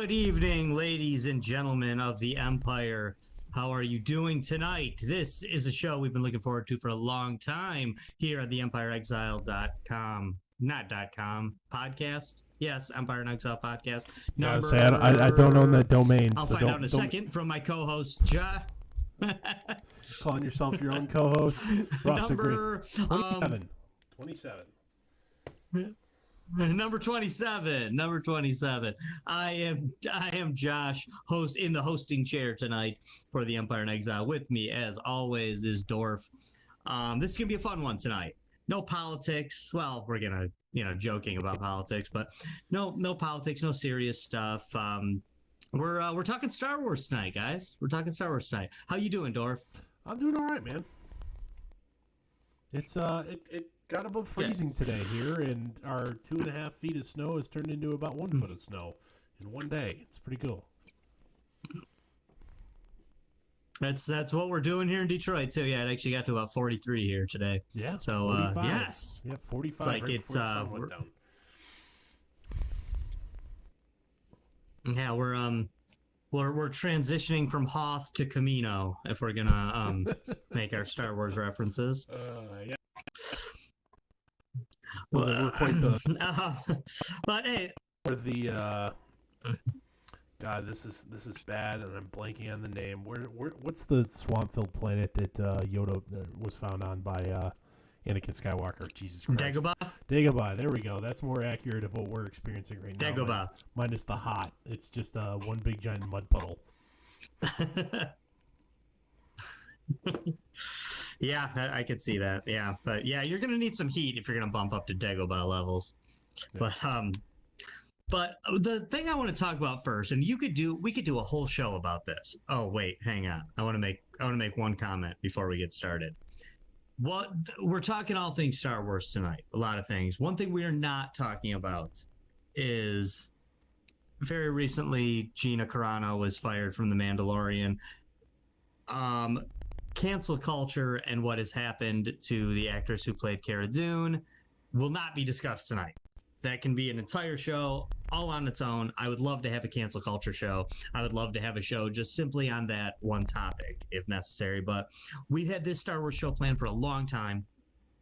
Good evening, ladies and gentlemen of the Empire. How are you doing tonight? This is a show we've been looking forward to for a long time here at the EmpireExile.com. Not .com. Podcast. Yes, Empire and Exile podcast. I don't own that domain. I'll so find out in a second from my co-host, Ja. Calling yourself your own co-host. Number 27. Number 27. I am Josh, host in the hosting chair tonight for the Empire and Exile. With me, as always, is Dorf. This is gonna be a fun one tonight. No politics. Well, we're gonna, joking about politics, but no politics, no serious stuff. We're talking Star Wars tonight, guys. We're talking Star Wars tonight. How you doing, Dorf? I'm doing all right, man. It's it got above freezing today here, and our 2.5 feet of snow has turned into about 1 foot of snow in one day. It's pretty cool. That's what we're doing here in Detroit too. Yeah, it actually got to about 43 here today. Yeah. So 45. yes. Yeah, 45. It's like right it's before the sun went down. Yeah, we're transitioning from Hoth to Camino if we're gonna make our Star Wars references. Yeah. Well, we're quite the. But hey, for the God, this is bad, and I'm blanking on the name. What's the swamp-filled planet that Yoda was found on by Anakin Skywalker? Jesus Christ. Dagobah. There we go. That's more accurate of what we're experiencing right now. Dagobah. Minus the hot. It's just one big giant mud puddle. Yeah, I could see that. Yeah, but yeah, you're gonna need some heat if you're gonna bump up to Dagobah levels. Yeah. But the thing I want to talk about first, and we could do a whole show about this. Oh wait, hang on. I want to make one comment before we get started. We're talking all things Star Wars tonight. A lot of things. One thing we are not talking about is very recently Gina Carano was fired from The Mandalorian. Cancel culture and what has happened to the actress who played Cara Dune will not be discussed tonight. That can be an entire show all on its own. I would love to have a cancel culture show. I would love to have a show just simply on that one topic if necessary. But we've had this Star Wars show planned for a long time.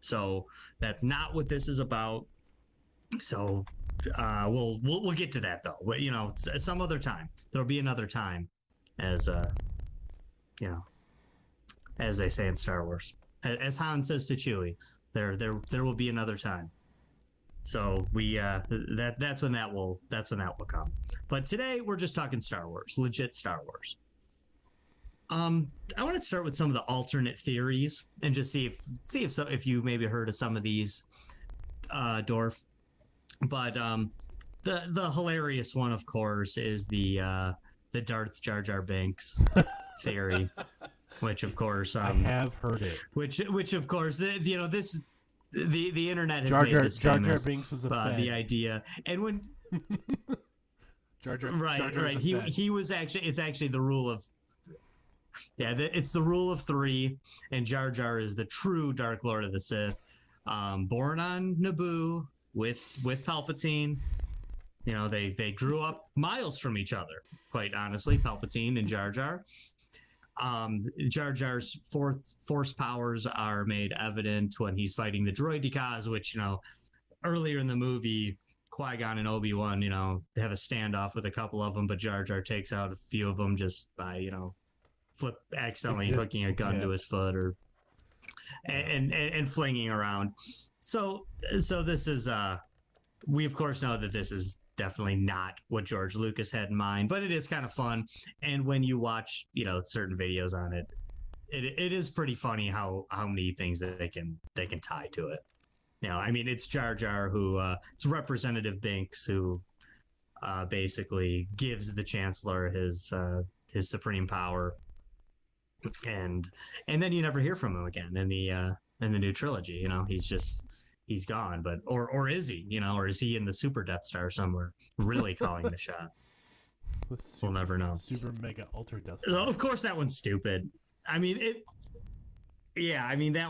So that's not what this is about. So we'll get to that though. Some other time. There'll be another time as as they say in Star Wars. As Han says to Chewie, there will be another time. So we that's when that will come. But today we're just talking Star Wars, legit Star Wars. I want to start with some of the alternate theories and just see if you maybe heard of some of these, Dorf. But the hilarious one, of course, is the Darth Jar Jar Binks theory, which of course I have heard it. Which of course the internet has Jar made this famous. Jar Jar Binks was a fan. The idea, and when Jar Jar he was actually, it's actually the rule of it's the rule of three, and Jar Jar is the true Dark Lord of the Sith, born on Naboo with Palpatine. They grew up miles from each other, quite honestly, Palpatine and Jar Jar. Jar Jar's force powers are made evident when he's fighting the droidicas, which, earlier in the movie, Qui-Gon and Obi-Wan, they have a standoff with a couple of them, but Jar Jar takes out a few of them just by, accidentally hooking a gun to his foot and flinging around. So this is, we of course know that this is definitely not what George Lucas had in mind, but it is kind of fun. And when you watch, certain videos on it, it is pretty funny how many things that they can tie to it. It's Jar Jar who, it's Representative Binks who, basically gives the Chancellor his supreme power, and then you never hear from him again in the new trilogy. He's gone, but or is he? Or is he in the Super Death Star somewhere, really calling the shots? We'll never know. Super Mega Ultra Death Star. Of course, that one's stupid. That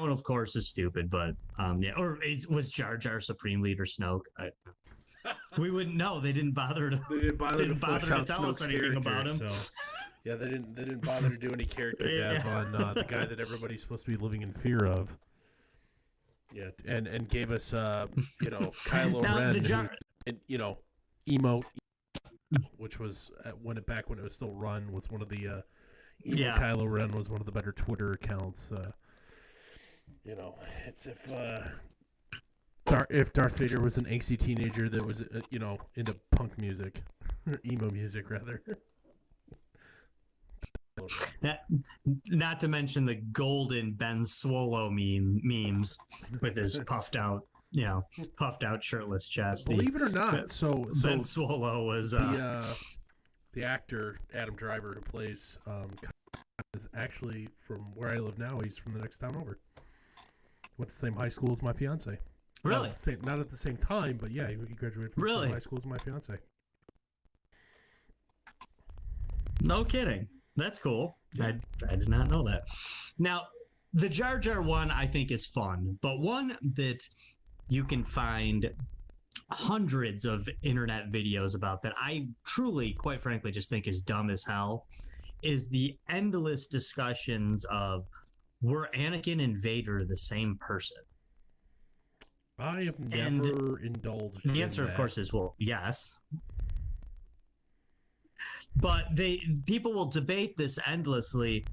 one of course is stupid. But or was Jar Jar Supreme Leader Snoke? We wouldn't know. They didn't bother to. They didn't bother to flesh out tell us Snoke's anything about him. character, so yeah, they didn't bother to do any character death on the guy that everybody's supposed to be living in fear of. Yeah, and gave us Kylo Now, Ren, the emo, which was when it was still run, was one of the emo Yeah. Kylo Ren was one of the better Twitter accounts. It's if Darth Vader was an angsty teenager that was into punk music or emo music rather. Not to mention the golden Ben Swallow memes with his puffed out shirtless chest. Believe it or not, so Ben Swallow was the actor Adam Driver who plays is actually from where I live now. He's from the next town over. Went to the same high school as my fiance. Really? Not at the same time, but yeah, he graduated from the same high school as my fiance. No kidding. That's cool. I did not know that. Now, the Jar Jar one I think is fun, but one that you can find hundreds of internet videos about that I truly, quite frankly, just think is dumb as hell is the endless discussions of were Anakin and Vader the same person? I have never indulged in the answer, that. of course, is well, yes. But people will debate this endlessly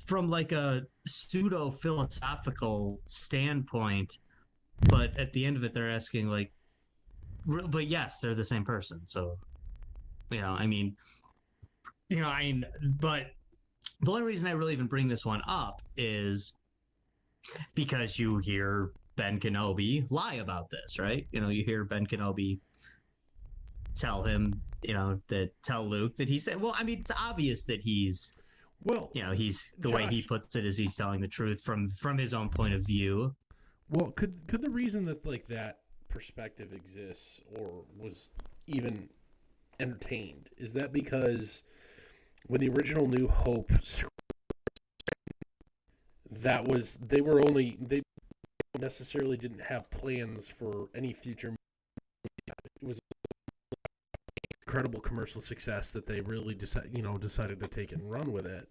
from like a pseudo philosophical standpoint, but at the end of it, they're asking like, but yes, they're the same person. So, but the only reason I really even bring this one up is because you hear Ben Kenobi lie about this, right? You hear Ben Kenobi tell Luke that he said, well, I mean, it's obvious that he's he's the way he puts it is he's telling the truth from his own point of view. Well, could the reason that like that perspective exists or was even entertained is that because when the original New Hope they necessarily didn't have plans for any future movie. It was incredible commercial success that they really decided to take and run with it.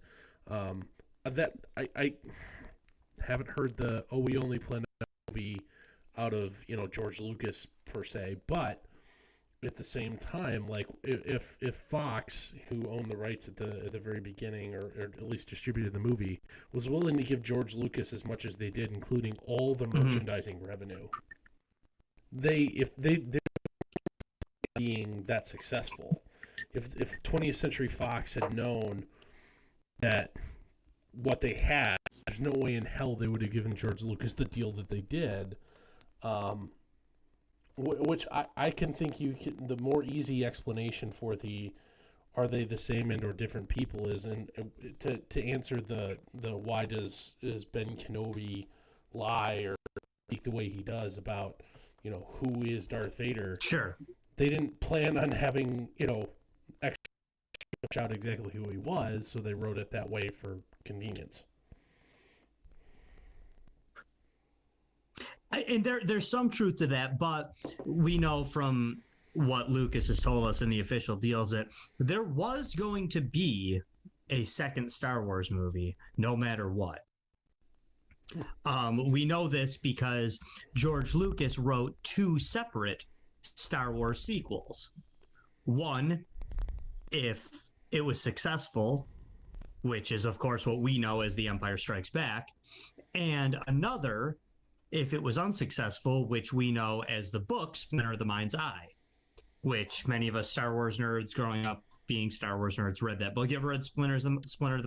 That I haven't heard the we only plan a movie out of George Lucas per se, but at the same time, like if Fox, who owned the rights at the very beginning, or at least distributed the movie, was willing to give George Lucas as much as they did, including all the merchandising revenue, if they being that successful, if 20th Century Fox had known that what they had, there's no way in hell they would have given George Lucas the deal that they did. Which I can think the more easy explanation for are they the same and or different people is, and to answer the why is Ben Kenobi lie or speak the way he does about who is Darth Vader. Sure, they didn't plan on having extra out exactly who he was, so they wrote it that way for convenience. And there's some truth to that, but we know from what Lucas has told us in the official deals that there was going to be a second Star Wars movie, no matter what. We know this because George Lucas wrote 2 separate Star Wars sequels. One, if it was successful, which is, of course, what we know as The Empire Strikes Back, and another, if it was unsuccessful, which we know as the book Splinter of the Mind's Eye, which many of us Star Wars nerds growing up being Star Wars nerds read that book. You ever read Splinter of the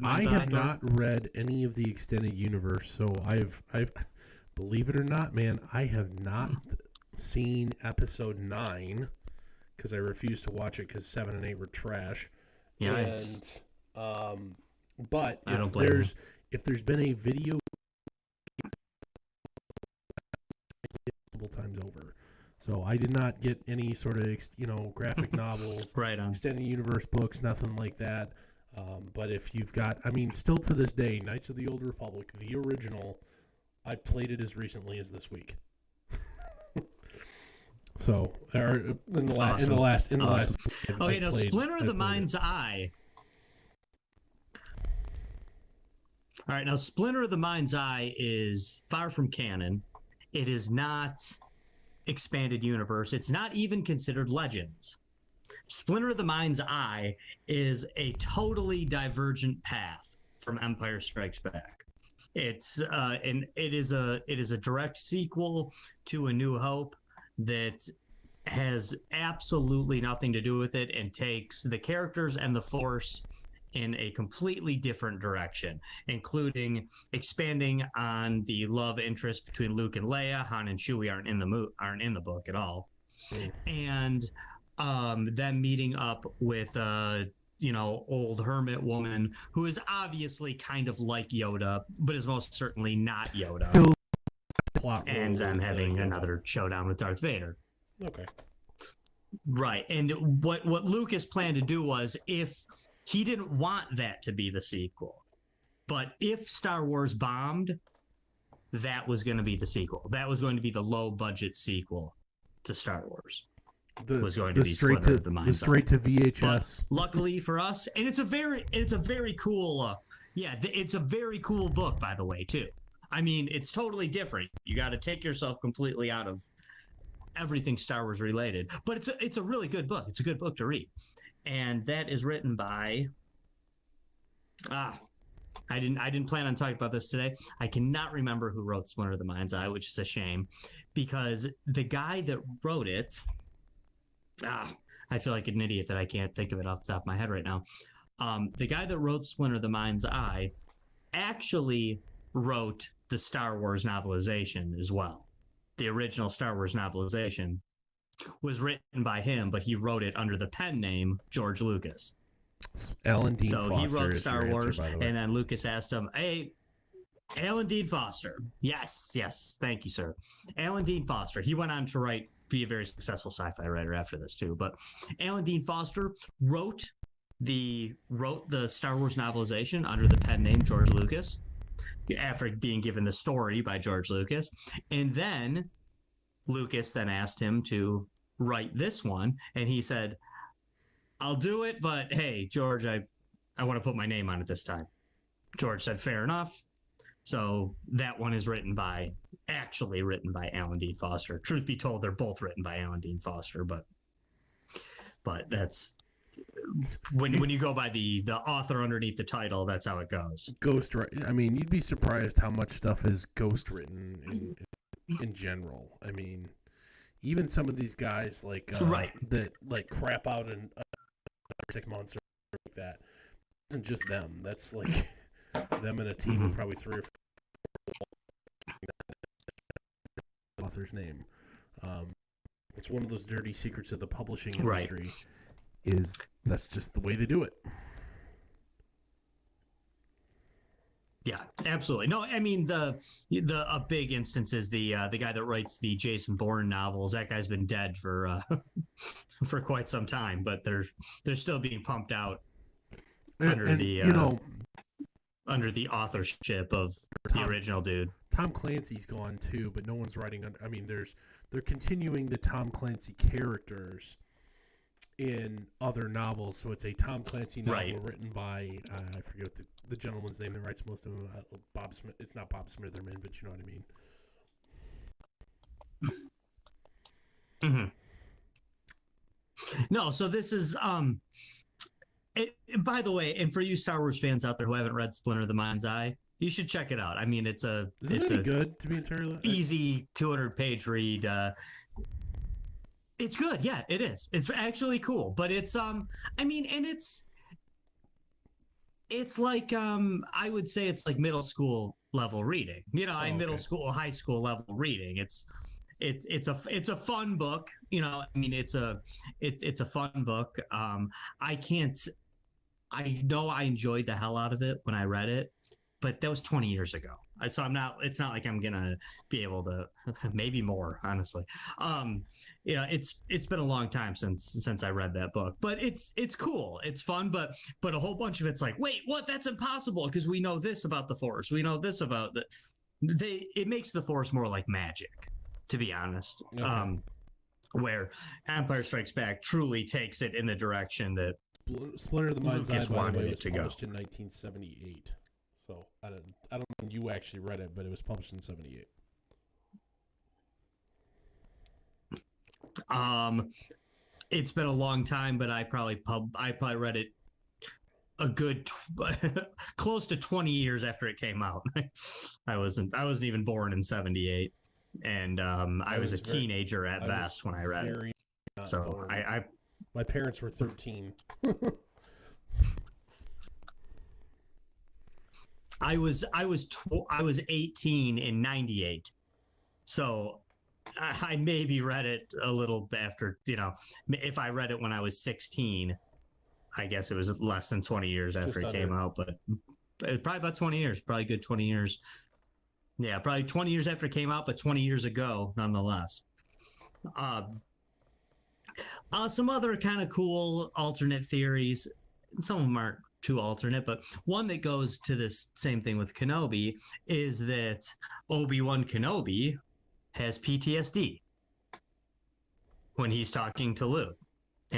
Mind's Eye? I have not read any of the extended universe, so I've believe it or not, man, I have not seen episode 9 because I refused to watch it because 7 and 8 were trash. Yikes. And but if there's been a video multiple times over. So I did not get any sort of graphic novels, right on, extended universe books, nothing like that. But if you've got, still to this day, Knights of the Old Republic, the original, I played it as recently as this week. So, in the Awesome. last, Okay, now Splinter of the Mind's Eye. All right, now Splinter of the Mind's Eye is far from canon. It is not expanded universe. It's not even considered Legends. Splinter of the Mind's Eye is a totally divergent path from Empire Strikes Back. It's and it is a direct sequel to A New Hope that has absolutely nothing to do with it and takes the characters and the Force in a completely different direction, including expanding on the love interest between Luke and Leia. Han and Chewie aren't in the book at all, and them meeting up with old hermit woman who is obviously kind of like Yoda, but is most certainly not Yoda. And then having another showdown with Darth Vader. Okay. Right. And what Lucas planned to do was, if he didn't want that to be the sequel, but if Star Wars bombed, that was going to be the sequel. That was going to be the low budget sequel to Star Wars. Was going to be Splinter of the Mind's Eye. Straight to VHS. But luckily for us, and it's a very cool it's a very cool book, by the way, too. I mean, it's totally different. You got to take yourself completely out of everything Star Wars related, but it's a really good book. It's a good book to read, and that is written by. I didn't plan on talking about this today. I cannot remember who wrote Splinter of the Mind's Eye, which is a shame, because the guy that wrote it. I feel like an idiot that I can't think of it off the top of my head right now. The guy that wrote Splinter of the Mind's Eye actually wrote the Star Wars novelization as well. The original Star Wars novelization was written by him, but he wrote it under the pen name George Lucas. Alan Dean Foster. So he wrote Star Wars, answer, and then Lucas asked him, "Hey, Alan Dean Foster." Yes, thank you, sir. Alan Dean Foster. He went on to be a very successful sci-fi writer after this too. But Alan Dean Foster wrote the Star Wars novelization under the pen name George Lucas, after being given the story by George Lucas, and then Lucas then asked him to write this one, and he said, "I'll do it, but hey, George, I want to put my name on it this time." George said, "Fair enough." So that one is actually written by Alan Dean Foster. Truth be told, they're both written by Alan Dean Foster, but that's when you go by the author underneath the title, that's how it goes. I mean, you'd be surprised how much stuff is ghost written in general. I mean, even some of these guys that crap out in 6 months or like that. It isn't just them. That's like them and a team of probably 3 or 4 author's name. It's one of those dirty secrets of the publishing industry. That's just the way they do it. Yeah, absolutely. No, I mean a big instance is the guy that writes the Jason Bourne novels. That guy's been dead for quite some time, but they're still being pumped out under the authorship of the original dude. Tom Clancy's gone too, but no one's writing. I mean, they're continuing the Tom Clancy characters in other novels. So it's a Tom Clancy novel written by I forget what the gentleman's name that writes most of them. Bob Smith. It's not Bob Smitherman, but you know what I mean. Mm-hmm. No, so this is by the way, and for you Star Wars fans out there who haven't read Splinter of the Mind's Eye, you should check it out. I mean, it's good to be entirely easy 200-page read. It's good, yeah, it is. It's actually cool, but it's I mean, and it's like I would say it's like middle school level reading. Middle school, high school level reading. It's a fun book. I mean, it's a fun book. I know I enjoyed the hell out of it when I read it, but that was 20 years ago. So it's not like I'm going to be able to, maybe more, honestly. It's been a long time since I read that book, but it's cool. It's fun, but a whole bunch of it's like, wait, what? That's impossible. Because we know this about the Force. We know this about it makes the Force more like magic, to be honest. Okay. where Empire Strikes Back truly takes it in the direction that Splinter of the Mind's Eye, Lucas by the wanted way, it was to go. published in 1978. So I don't know when you actually read it, but it was published in 78. It's been a long time, but I probably read it a good close to 20 years after it came out. I wasn't even born in 78, and I was a teenager at best when I read it. So my parents were 13. I was 18 in 98. So I maybe read it a little after, if I read it when I was 16, I guess it was less than 20 years after it came out, but probably about 20 years, probably good 20 years. Yeah, probably 20 years after it came out, but 20 years ago, nonetheless. Some other kind of cool alternate theories. Some of them aren't too alternate, but one that goes to this same thing with Kenobi is that Obi-Wan Kenobi has PTSD when he's talking to Luke.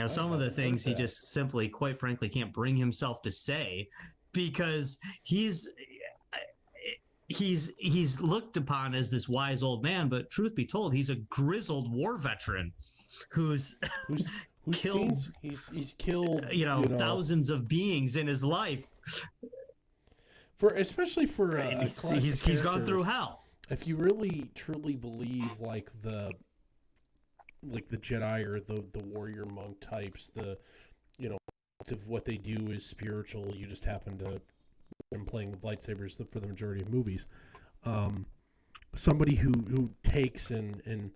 Some of the things he just simply, quite frankly, can't bring himself to say because he's looked upon as this wise old man, but truth be told, he's a grizzled war veteran who's killed he's killed thousands of beings in his life. Especially for he's gone through hell. If you really truly believe like the Jedi or the warrior monk types, of what they do is spiritual. You just happen to them playing with lightsabers for the majority of movies. Somebody who takes and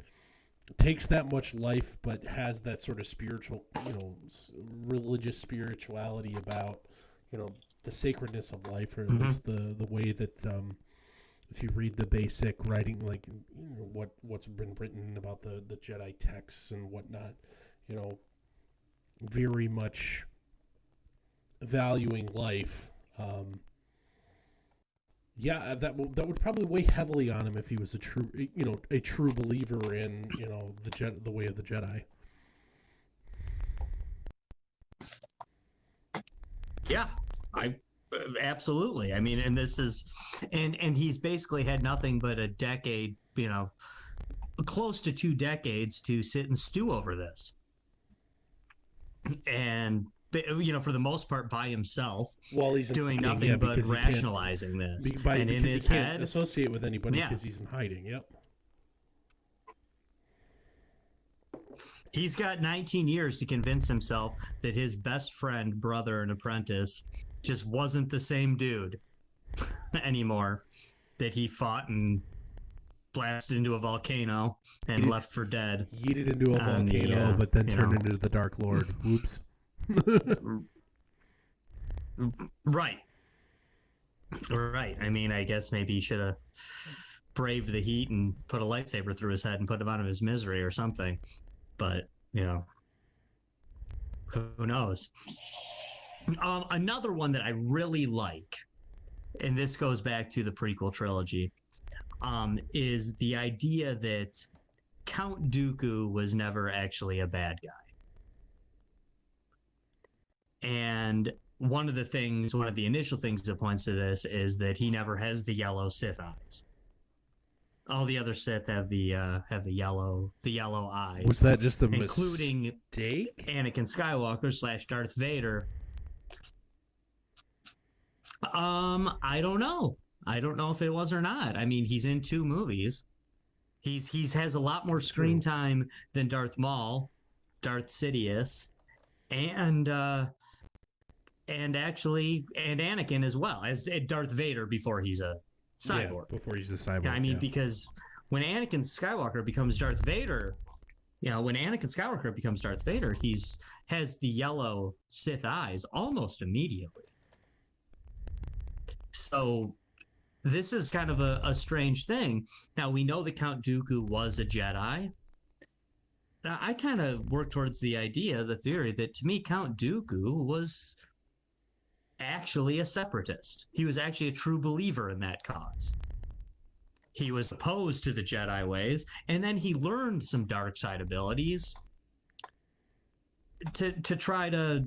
takes that much life, but has that sort of spiritual, religious spirituality about, the sacredness of life, or at least the way that, if you read the basic writing, like what's been written about the Jedi texts and whatnot, very much valuing life. That would probably weigh heavily on him if he was a true believer in the way of the Jedi. Yeah, absolutely. I mean, and this is, and he's basically had nothing but a decade, close to 2 decades to sit and stew over this, and for the most part by himself, while he's doing nothing but rationalizing this. And in his head, can't associate with anybody because he's in hiding. Yep. He's got 19 years to convince himself that his best friend, brother, and apprentice just wasn't the same dude anymore, that he fought and blasted into a volcano and left for dead. Yeeted into a volcano, but then turned into the Dark Lord. Whoops. Right. I mean, I guess maybe he should have braved the heat and put a lightsaber through his head and put him out of his misery or something. But, who knows? Another one that I really like, and this goes back to the prequel trilogy, is the idea that Count Dooku was never actually a bad guy. And one of the initial things that points to this is that he never has the yellow Sith eyes. All the other Sith have the yellow eyes. Was that just including mistake? Anakin Skywalker / Darth Vader. I don't know. I don't know if it was or not. I mean, he's in 2 movies. He's has a lot more screen time than Darth Maul, Darth Sidious, and Anakin as well as Darth Vader before he's a cyborg. Yeah, before he's a cyborg. I mean, because when Anakin Skywalker becomes Darth Vader, he's has the yellow Sith eyes almost immediately. So this is kind of a strange thing. Now, we know that Count Dooku was a Jedi. Now, I kind of work towards the theory that, to me, Count Dooku was actually a separatist. He was actually a true believer in that cause. he was opposed to the Jedi ways, and then he learned some dark side abilities to try to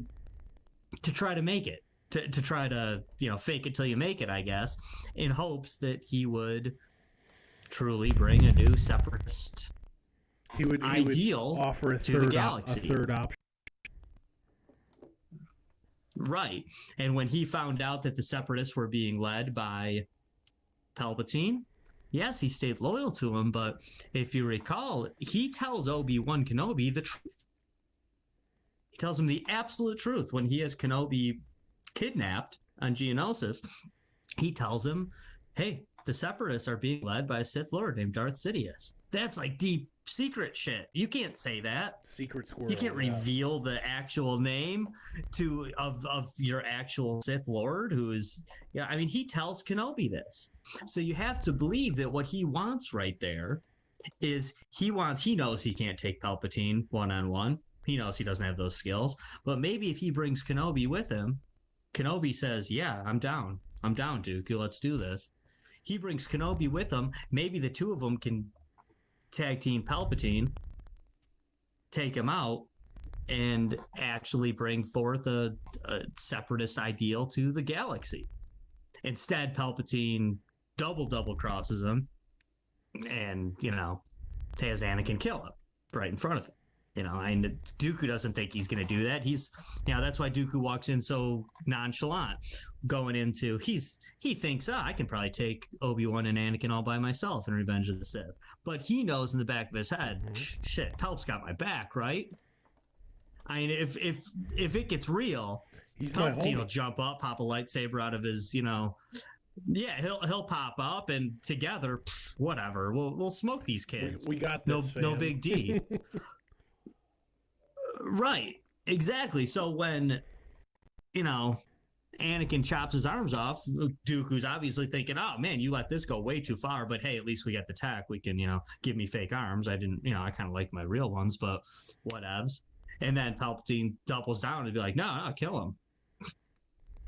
make it, to try to fake it till you make it, I guess, in hopes that he would truly bring a new separatist ideal would offer a to the galaxy. A third option. Right. And when he found out that the separatists were being led by Palpatine, yes, he stayed loyal to him, but if you recall, he tells Obi-Wan Kenobi the truth. He tells him the absolute truth. When he has Kenobi kidnapped on Geonosis, he tells him, hey, the separatists are being led by a Sith Lord named Darth Sidious. That's like deep secret shit. You can't say that. Secret squirrel. You can't reveal the actual name of your actual Sith Lord, who is, I mean, he tells Kenobi this. So you have to believe that what he wants right there is he knows he can't take Palpatine one-on-one. He knows he doesn't have those skills. But maybe if he brings Kenobi with him, Kenobi says, yeah, I'm down, Dooku, let's do this. He brings Kenobi with him. Maybe the two of them can tag team Palpatine, take him out, and actually bring forth a separatist ideal to the galaxy. Instead, Palpatine double crosses him and, has Anakin kill him right in front of him. And Dooku doesn't think he's going to do that. That's why Dooku walks in so nonchalant, going into, he thinks, I can probably take Obi-Wan and Anakin all by myself in Revenge of the Sith. But he knows in the back of his head, shit, Palp's got my back, right? I mean, if it gets real, Palpatine will jump up, pop a lightsaber out of his, he'll pop up, and together, whatever, we'll smoke these kids. We got this. No big D. Right, exactly. So when, Anakin chops his arms off, Dooku's obviously thinking, oh man, you let this go way too far, but hey, at least we got the tech. We can, give me fake arms. I didn't, I kind of like my real ones, but whatevs. And then Palpatine doubles down and be like, no, kill him.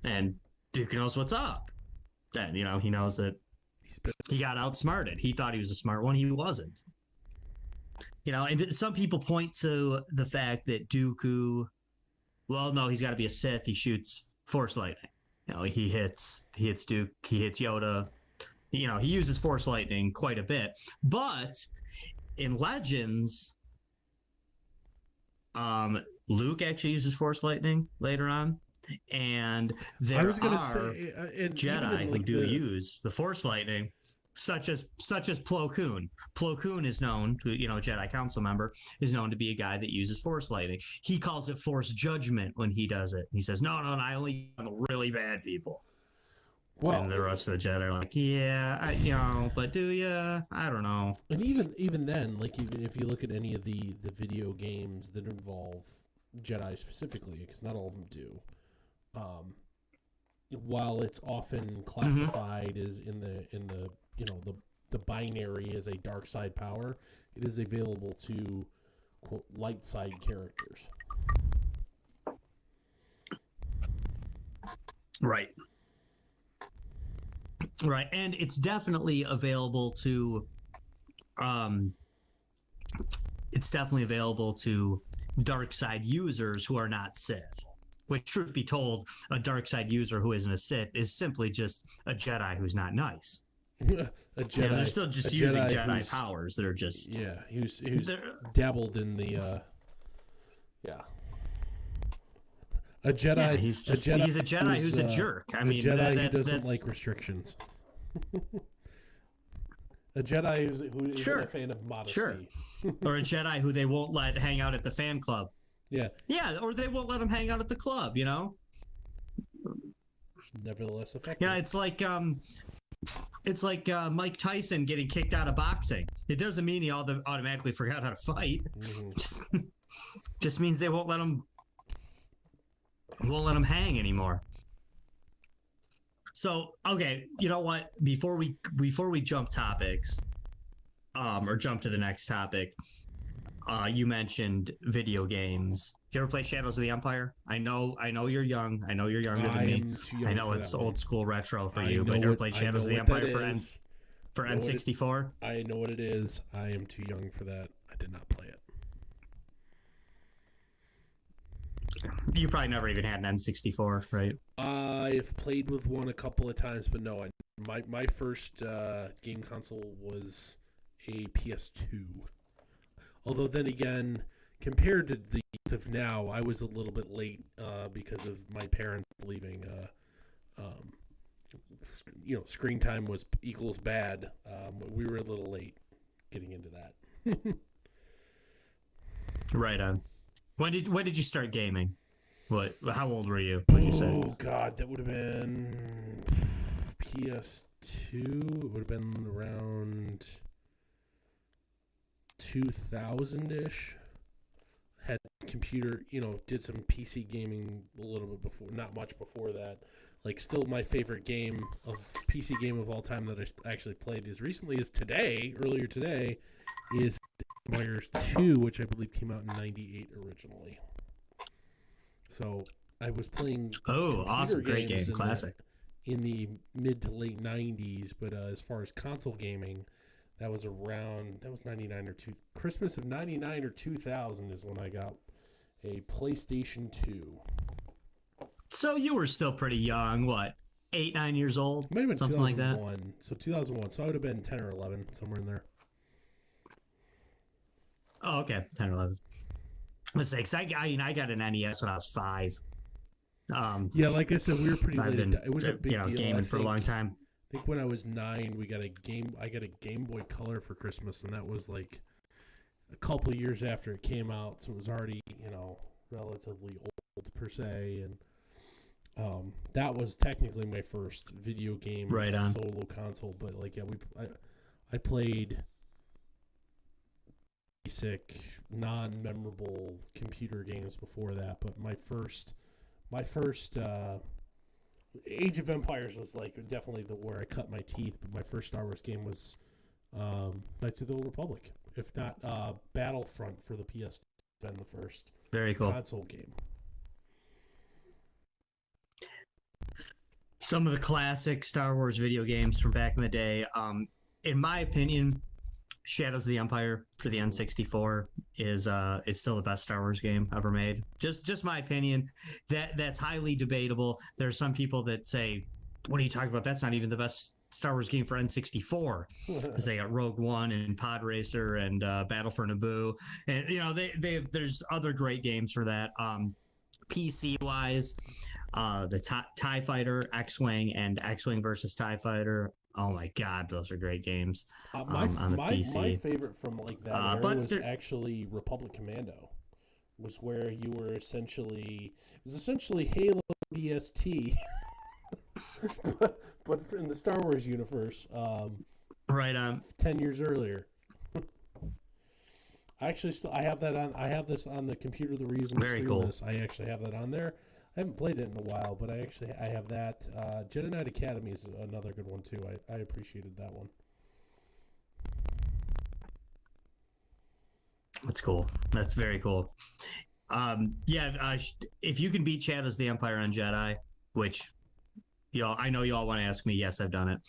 And Dooku knows what's up. Then, he knows that he got outsmarted. He thought he was a smart one. He wasn't. And some people point to the fact that Dooku, well, no, he's got to be a Sith. He shoots Force lightning. He hits Duke. He hits Yoda. He uses Force lightning quite a bit. But in Legends, Luke actually uses Force lightning later on, and there are Jedi who do use the Force lightning, such as Plo Koon. Plo Koon is known to, Jedi Council member, is known to be a guy that uses Force lightning. He calls it Force judgment when he does it. He says, no, I only use the really bad people. Well, and the rest of the Jedi are like, yeah, but do ya? I don't know. And even then, like, even if you look at any of the video games that involve Jedi specifically, because not all of them do, while it's often classified as in the the binary as a dark side power, it is available to, quote, light side characters. Right. And it's definitely available to dark side users who are not Sith. Which, truth be told, a dark side user who isn't a Sith is simply just a Jedi who's not nice. A Jedi. They're still just using Jedi powers that are just... Yeah, who's dabbled in the... A Jedi... Yeah, he's a Jedi who's a jerk. I mean, Jedi who doesn't like restrictions. A Jedi who isn't a fan of modesty. Sure. Or a Jedi who they won't let hang out at the fan club. Yeah. Yeah, or they won't let him hang out at the club, Nevertheless effective. It's like Mike Tyson getting kicked out of boxing. It doesn't mean he automatically forgot how to fight. Mm-hmm. Just means they won't let him hang anymore. So, okay, you know what? Before we jump topics, or jump to the next topic, you mentioned video games. You ever play Shadows of the Empire? I know you're young. I know you're younger than me. I know it's old school retro for you, but you ever played Shadows of the Empire, friend? for N64? I know what it is. I am too young for that. I did not play it. You probably never even had an N64, right? I've played with one a couple of times, but no. My first game console was a PS2. Although then again, compared to the youth of now, I was a little bit late because of my parents leaving. Screen time was equals bad. We were a little late getting into that. Right on. When did you start gaming? What? How old were you? What did you say? Oh God, that would have been PS2. It would have been around 2000-ish. Had computer, did some PC gaming a little bit before, not much before that. Like, still my favorite PC game of all time that I actually played as recently as earlier today, is Myers 2, which I believe came out in 98 originally. So I was playing awesome, great game, classic. In the mid to late 90s, but as far as console gaming, that was 99 or Christmas of 99 or 2000 is when I got a PlayStation 2. So you were still pretty young, what, 8, 9 years old? Might have been something like that. So 2001. So I would have been 10 or 11, somewhere in there. Oh, okay, 10 or 11. Let's say, because I got an NES when I was 5. Yeah, like I said, we were pretty late. It was a big deal. Gaming for a long time. I think when I was 9, I got a Game Boy Color for Christmas, and that was like a couple years after it came out, so it was already, relatively old per se, and that was technically my first video game solo console. But I played basic, non-memorable computer games before that. But my first Age of Empires was definitely where I cut my teeth. But my first Star Wars game was Knights of the Old Republic, if not Battlefront for the PS2. Been the first very cool console game. Some of the classic Star Wars video games from back in the day. In my opinion, Shadows of the Empire for the N64 is still the best Star Wars game ever made. Just my opinion. That's highly debatable. There are some people that say, "What are you talking about? That's not even the best Star Wars game for N64," because they got Rogue One and Pod Racer and Battle for Naboo, and there's other great games for that. PC wise, the TIE Fighter, X-Wing, and X-Wing versus TIE Fighter. Oh my God, those are great games on the PC. My favorite from that era was actually Republic Commando. Was where you were essentially Halo DST, but in the Star Wars universe. Right on. 10 years earlier. I have that on. I have this on the computer. The reason very cool. This, I actually have that on there. I haven't played it in a while, but I have that. Jedi Knight Academy is another good one too. I appreciated that one. That's cool. That's very cool. If you can beat Shadows of the Empire on Jedi, which I know y'all want to ask me. Yes, I've done it.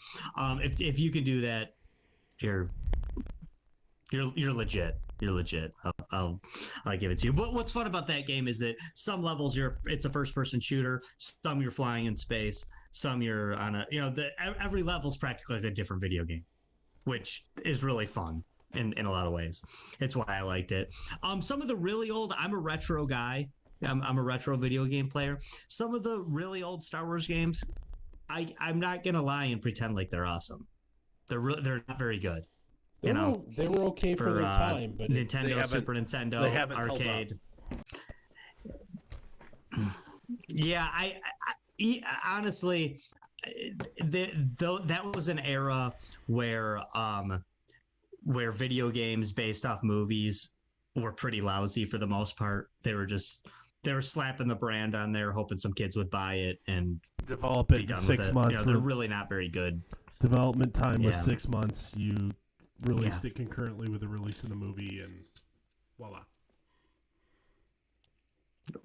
If you can do that, you're legit. You're legit. I'll give it to you. But what's fun about that game is that some levels it's a first person shooter. Some you're flying in space. Some you're on every level's practically like a different video game, which is really fun in a lot of ways. It's why I liked it. Some of the really old. I'm a retro guy. I'm a retro video game player. Some of the really old Star Wars games, I'm not gonna lie and pretend like they're awesome. They're not very good. They were okay for their time, but Nintendo, Super Nintendo, arcade. Yeah, I honestly, that was an era where video games based off movies were pretty lousy for the most part. They were slapping the brand on there, hoping some kids would buy it and develop it in 6 months. They're really not very good. Development time was 6 months. You released it concurrently with the release of the movie, and voila.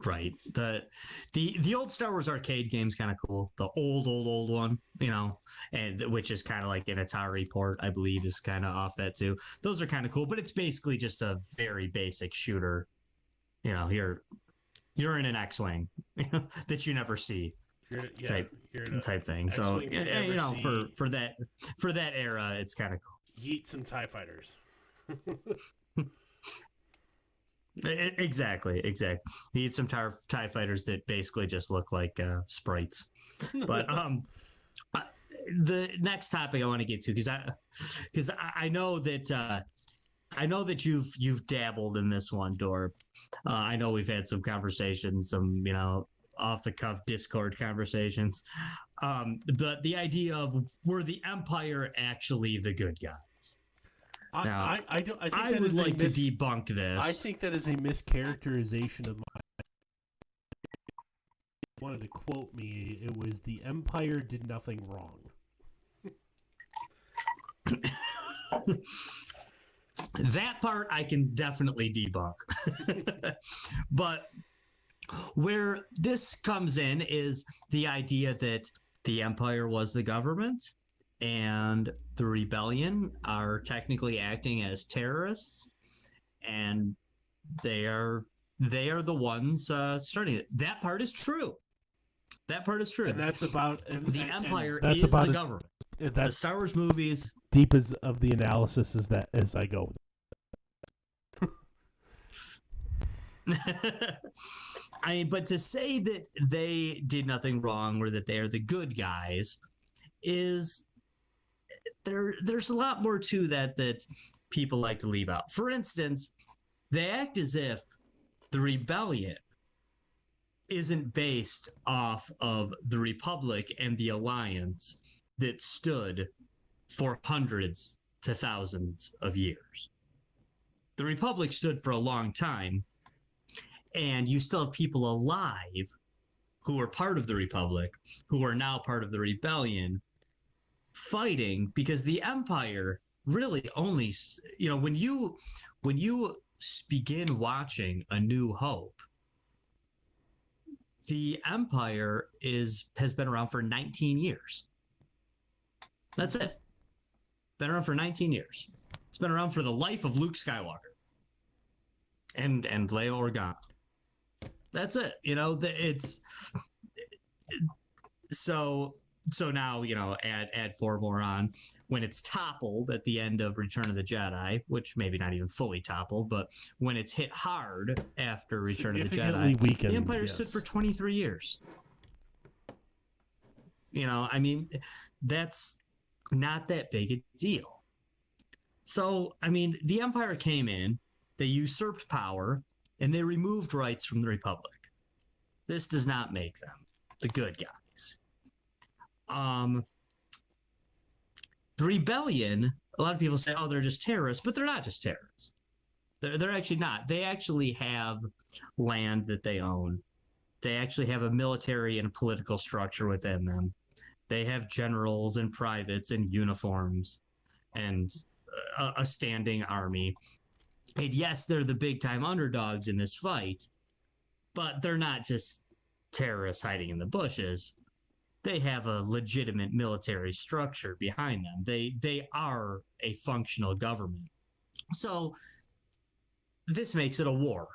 Right. The old Star Wars arcade game's kind of cool. The old one, and which is kind of like an Atari port, I believe, is kind of off that too. Those are kind of cool, but it's basically just a very basic shooter. You're in an X-wing that you never see type thing. So for that era, it's kind of cool. Yeet some TIE fighters. Exactly. You need some TIE fighters that basically just look like sprites. But the next topic I want to get to, because I know that you've dabbled in this one, Dorf. I know we've had some conversations, some off the cuff Discord conversations. But the idea of, were the Empire actually the good guy? Now, I would like to debunk this. I think that is a mischaracterization of my. Wanted to quote me. It was the Empire did nothing wrong. That part I can definitely debunk. But where this comes in is the idea that the Empire was the government and the rebellion are technically acting as terrorists, and they are the ones starting it. That part is true. And that's about the Empire is the government. The Star Wars movies, deep as of the analysis as I go. But to say that they did nothing wrong or that they are the good guys is there's a lot more to that people like to leave out. For instance, they act as if the rebellion isn't based off of the Republic and the Alliance that stood for hundreds to thousands of years. The Republic stood for a long time, and you still have people alive who are part of the Republic, who are now part of the rebellion, fighting, because the Empire really only, when you begin watching A New Hope, the Empire has been around for 19 years. That's it. Been around for 19 years. It's been around for the life of Luke Skywalker and Leia Organa. That's it. It's so now, add four more on when it's toppled at the end of Return of the Jedi, which maybe not even fully toppled, but when it's hit hard after Return of the Jedi, the Empire stood for 23 years. That's not that big a deal. So, the Empire came in, they usurped power, and they removed rights from the Republic. This does not make them the good guys. The rebellion, a lot of people say, oh, they're just terrorists, but they're not just terrorists. They're actually not. They actually have land that they own. They actually have a military and political structure within them. They have generals and privates and uniforms and a standing army. And yes, they're the big time underdogs in this fight, but they're not just terrorists hiding in the bushes. They have a legitimate military structure behind them. They are a functional government. So this makes it a war,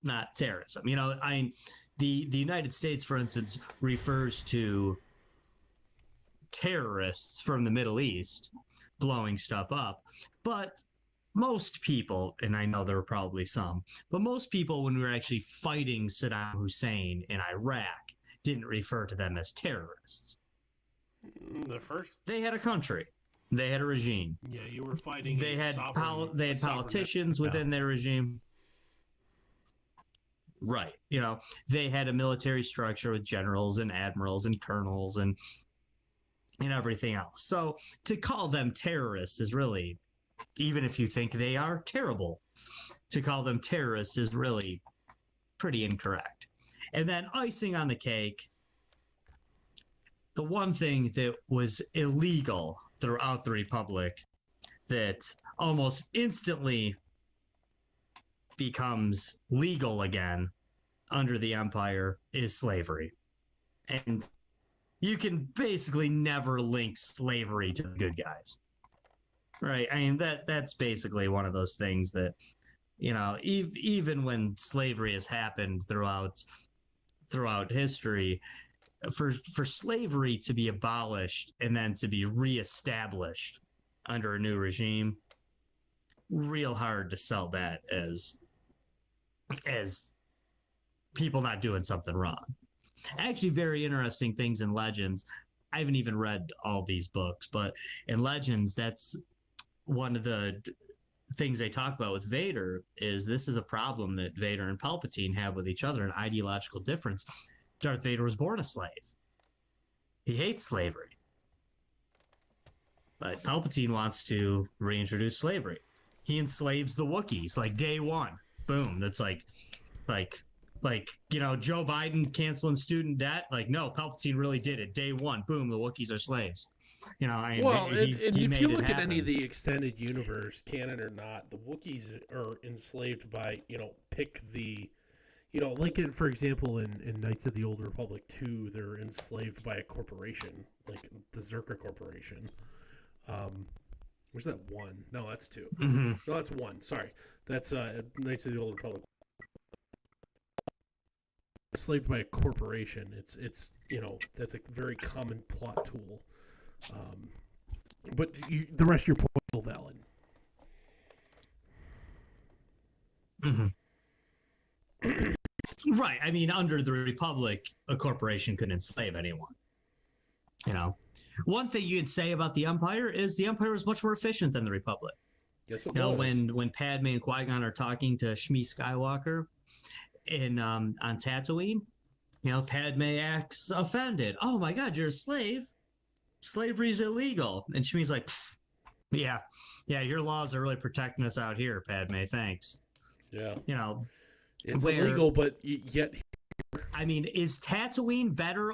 not terrorism. The United States, for instance, refers to terrorists from the Middle East blowing stuff up, but most people, and I know there were probably some, but most people, when we were actually fighting Saddam Hussein in Iraq, didn't refer to them as terrorists. They had a country. They had a regime. Yeah, you were fighting. They had politicians within their regime. Right. They had a military structure with generals and admirals and colonels and everything else. So to call them terrorists is really, even if you think they are terrible, to call them terrorists is really pretty incorrect. And then icing on the cake, the one thing that was illegal throughout the Republic that almost instantly becomes legal again under the empire is slavery. And you can basically never link slavery to the good guys. Right? I mean that's basically one of those things that, you know, even when slavery has happened throughout history, for slavery to be abolished and then to be reestablished under a new regime, real hard to sell that as people not doing something wrong. Actually, very interesting things in Legends. I haven't even read all these books, but in Legends, that's one of the things they talk about with Vader. Is this is a problem that Vader and Palpatine have with each other, an ideological difference. Darth Vader was born a slave. He hates slavery. But Palpatine wants to reintroduce slavery. He enslaves the Wookiees like day one. Boom. That's like, you know, Joe Biden canceling student debt. Like, no, Palpatine really did it. Day one. Boom. The Wookiees are slaves. You know, I mean, well, he and if you look at happen. any of the extended universe, canon or not, the Wookiees are enslaved by, you know, pick the, you know, like for example, in Knights of the Old Republic 2, they're enslaved by a corporation, like the Zerka Corporation. Where's that one? No, that's 2. Mm-hmm. No, that's 1. Sorry. That's Knights of the Old Republic. Enslaved by a corporation. It's you know, that's a very common plot tool. But the rest of your point is still valid. Mm-hmm. Right. I mean, under the Republic, a corporation couldn't enslave anyone. You know, one thing you could say about the Empire is the Empire was much more efficient than the Republic. Yes, it you know, was. when Padme and Qui-Gon are talking to Shmi Skywalker on Tatooine, you know, Padme acts offended. Oh my God, you're a slave. Slavery's illegal. And Shmi's like, yeah, your laws are really protecting us out here, Padme. Thanks. Yeah. You know, it's illegal, but yet. I mean, is Tatooine better?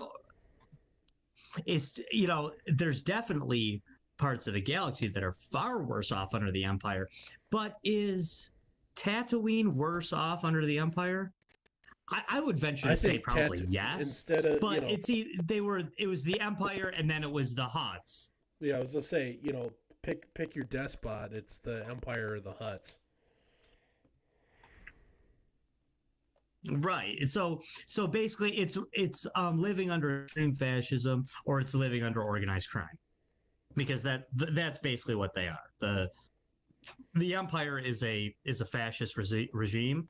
You know, there's definitely parts of the galaxy that are far worse off under the Empire. But is Tatooine worse off under the Empire? I would venture to say probably yes. Instead of, but you know, it was the Empire and then it was the Hutts. Yeah, I was gonna say, you know, pick your despot. It's the Empire or the Hutts. Right. So basically it's living under extreme fascism or it's living under organized crime. Because that's basically what they are. The Empire is a fascist regime.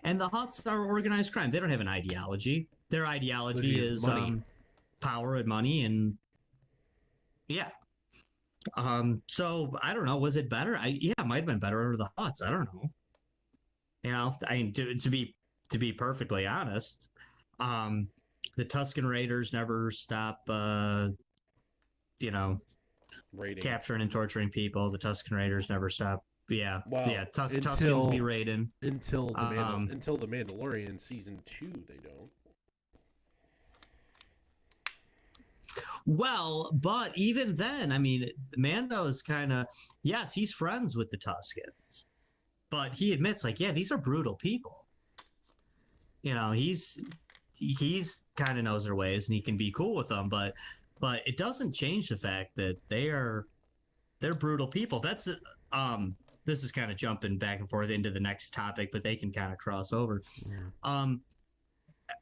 And the Hutts are organized crime. They don't have an ideology. Their ideology is power and money, and yeah. So I don't know. Was it better? It might have been better under the Hutts. I don't know. You know, I mean, to be perfectly honest, the Tusken Raiders never stop. You know, raiding. Capturing and torturing people. The Tusken Raiders never stop. Yeah, well, Tuskens be raiding until the Mandalorian season 2. They don't. Well, but even then, I mean, Mando is kind of yes, he's friends with the Tuskens, but he admits like, yeah, these are brutal people. You know, he's kind of knows their ways and he can be cool with them, but it doesn't change the fact that they're brutal people. That's this is kind of jumping back and forth into the next topic, but they can kind of cross over. Yeah.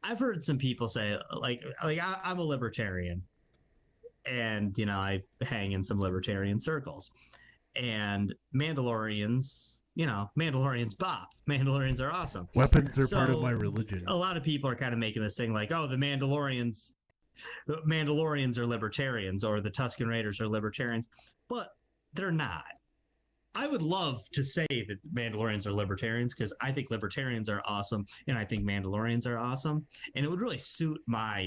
I've heard some people say like I'm a libertarian, and you know I hang in some libertarian circles, and Mandalorians. You know, Mandalorians bop. Mandalorians are awesome. Weapons are part of my religion. A lot of people are kind of making this thing like, oh, the Mandalorians are libertarians, or the Tusken Raiders are libertarians, but they're not. I would love to say that Mandalorians are libertarians because I think libertarians are awesome, and I think Mandalorians are awesome, and it would really suit my.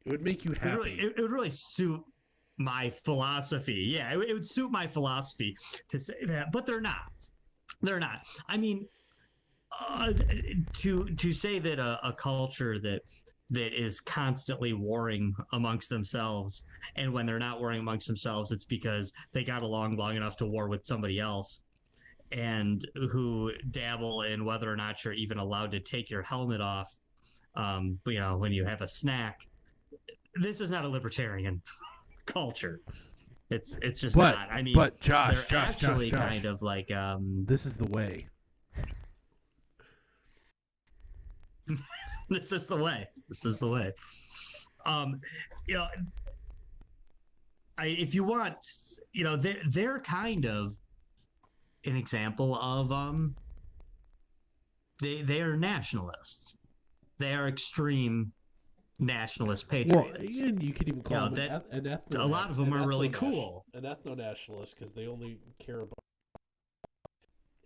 It would make you happy. It would really suit my philosophy. Yeah, it would suit my philosophy to say that, but they're not. They're not. I mean, to say that a culture that is constantly warring amongst themselves, and when they're not warring amongst themselves, it's because they got along long enough to war with somebody else. and who dabble in whether or not you're even allowed to take your helmet off, when you have a snack. This is not a libertarian culture. It's just not. I mean, but Josh, they're actually kind of like this is the way. This is the way. This is the way. You know, if you want, they're kind of an example of they are nationalists. They are extreme nationalist patriots. Well, and you could even call them an ethno. A lot of them are really cool. An ethno-nationalist because they only care about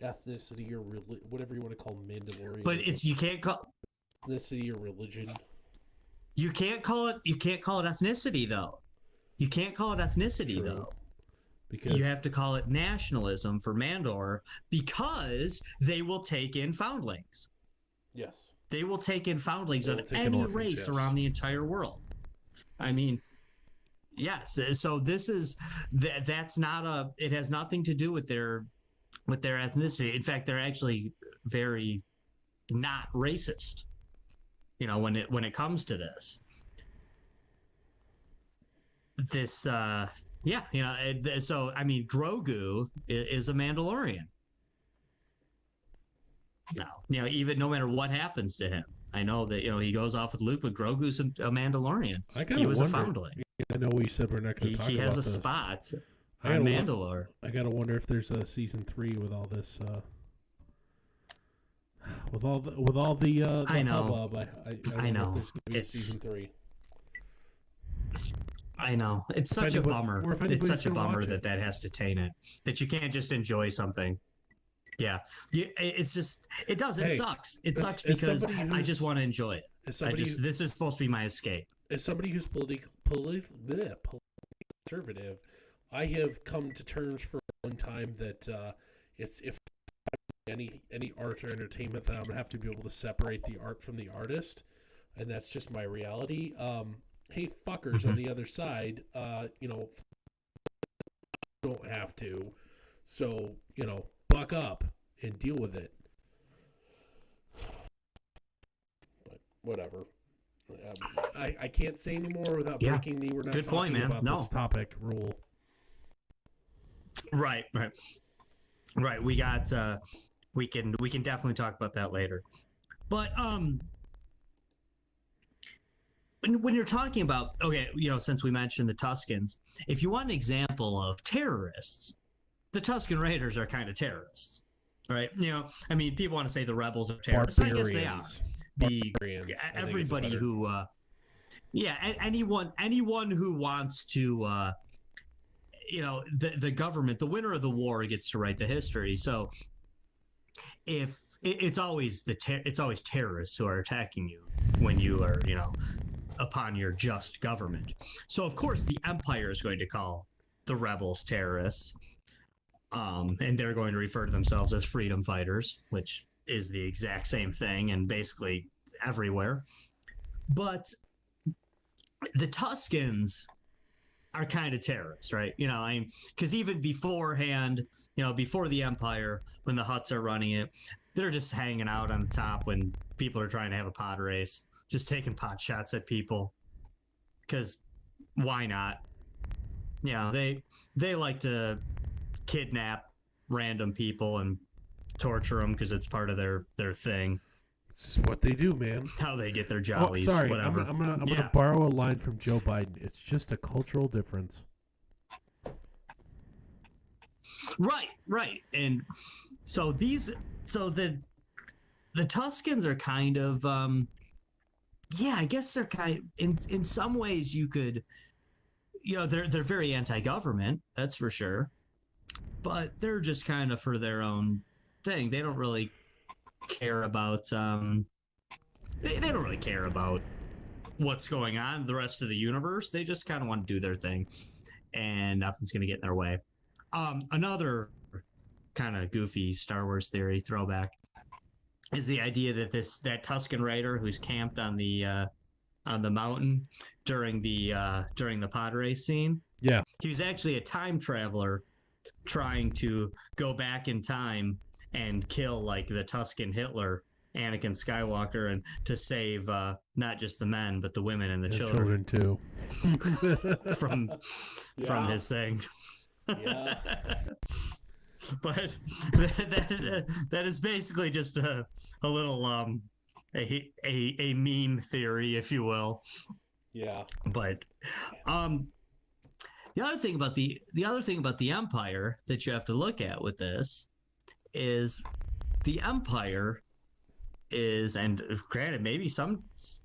ethnicity or whatever you want to call Mandalorian. But you can't call ethnicity or religion. You can't call it ethnicity though. You can't call it ethnicity True. though. Because you have to call it nationalism for Mandalore because they will take in foundlings. Yes. They will take in foundlings of any race around the entire world. I mean, yes. So this is that's not it has nothing to do with their ethnicity. In fact, they're actually very not racist. When it comes to this. So I mean, Grogu is a Mandalorian. No, even no matter what happens to him, I know that he goes off with Luke, but Grogu's a Mandalorian. He was a foundling. I know we said we're not going to talk about this. He has a spot on Mandalore. I gotta wonder if there's a season 3 with all this. With all the I know. hubbub, I know. If there's going to be a season 3. I know. It's such a bummer. It's such a bummer that has to taint it. That you can't just enjoy something. Yeah. It's just, it does. It sucks. It sucks because I just want to enjoy it. This is supposed to be my escape. As somebody who's politically conservative, I have come to terms for one time that if any art or entertainment, that I'm going to have to be able to separate the art from the artist. And that's just my reality. Hey, fuckers on the other side, don't have to. So, buck up and deal with it. But whatever. I can't say anymore without breaking the we're not talking about this topic rule. Right. We got we can definitely talk about that later. But when you're talking about, since we mentioned the Tuskens, if you want an example of terrorists, the Tusken Raiders are kind of terrorists, right? I mean, people want to say the rebels are terrorists. I guess they are. Everybody who, anyone who wants to, the government, the winner of the war gets to write the history. So if it's always terrorists who are attacking you when you are, upon your just government. So of course the Empire is going to call the rebels terrorists, and they're going to refer to themselves as freedom fighters, which is the exact same thing and basically everywhere. But the Tuskens are kind of terrorists, right? Because even beforehand, before the Empire, when the Hutts are running it, they're just hanging out on the top when people are trying to have a pod race, just taking pot shots at people. Because why not? They like to kidnap random people and torture them because it's part of their thing. This is what they do, man. How they get their jollies. Sorry, whatever. I'm gonna borrow a line from Joe Biden. It's just a cultural difference. Right. And so the Tuskens are kind of I guess they're kind of, in some ways you could, they're very anti-government, that's for sure, but they're just kind of for their own thing. They don't really care about they don't really care about what's going on the rest of the universe. They just kind of want to do their thing, and nothing's going to get in their way. Another kind of goofy Star Wars theory throwback is the idea that that Tusken Raider who's camped on the mountain during the pod race scene. Yeah, he was actually a time traveler trying to go back in time and kill like the Tusken Hitler, Anakin Skywalker, and to save not just the men but the women and the children too. from his thing. Yeah. But that is basically just a little a meme theory, if you will. Yeah. But the other thing about the Empire that you have to look at with this is the Empire is, and granted, maybe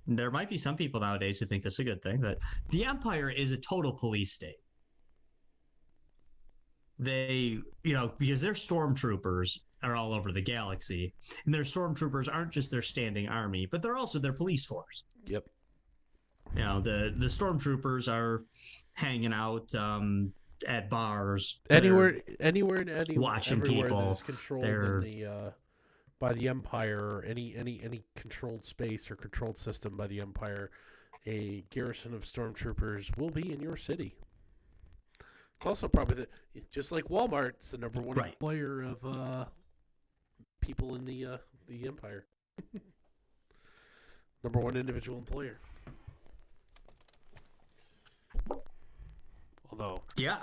there might be some people nowadays who think this is a good thing, but the Empire is a total police state. They, because their stormtroopers are all over the galaxy, and their stormtroopers aren't just their standing army, but they're also their police force. Yep. The stormtroopers are hanging out at bars, anywhere, watching people. That is controlled by the Empire, or any controlled space or controlled system by the Empire, a garrison of stormtroopers will be in your city. It's also probably just like Walmart, it's the number one employer of people in the Empire. Number one individual employer. Although, yeah,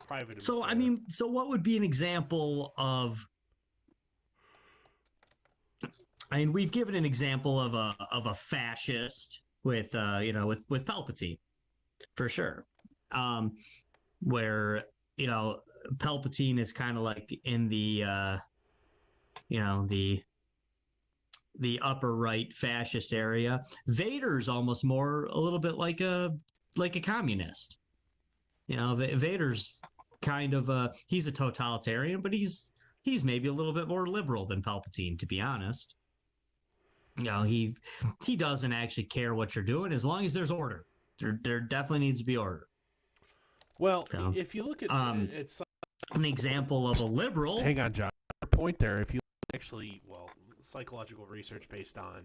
private. So employer. so what would be an example of? I mean, we've given an example of a fascist with with Palpatine, for sure. Where Palpatine is kind of like in the the upper right fascist area. Vader's almost a little bit like a communist. Vader's kind of he's a totalitarian, but he's maybe a little bit more liberal than Palpatine, to be honest. He doesn't actually care what you're doing as long as there's order. There definitely needs to be order. Well, if you look at it's an example of a liberal. Hang on, John. Point there. If you actually, psychological research based on,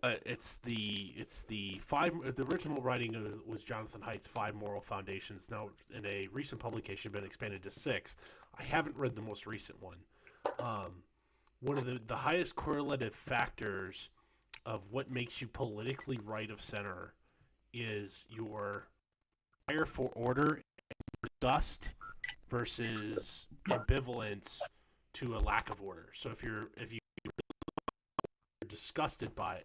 it's the five. The original writing was Jonathan Haidt's 5 Moral Foundations. Now, in a recent publication, been expanded to 6. I haven't read the most recent one. One of the highest correlative factors of what makes you politically right of center is your desire for order and disgust versus ambivalence to a lack of order. So if you're disgusted by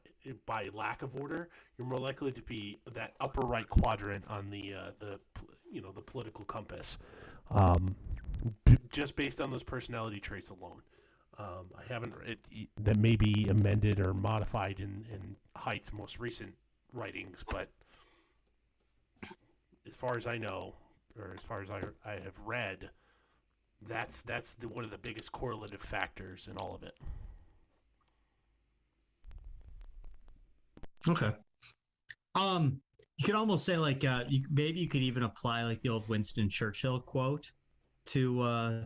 lack of order, you're more likely to be that upper right quadrant on the political compass, just based on those personality traits alone. I haven't that may be amended or modified in Haidt's most recent writings, but as far as I know, or as far as I have read, that's one of the biggest correlative factors in all of it. Okay. You could almost say maybe you could even apply like the old Winston Churchill quote to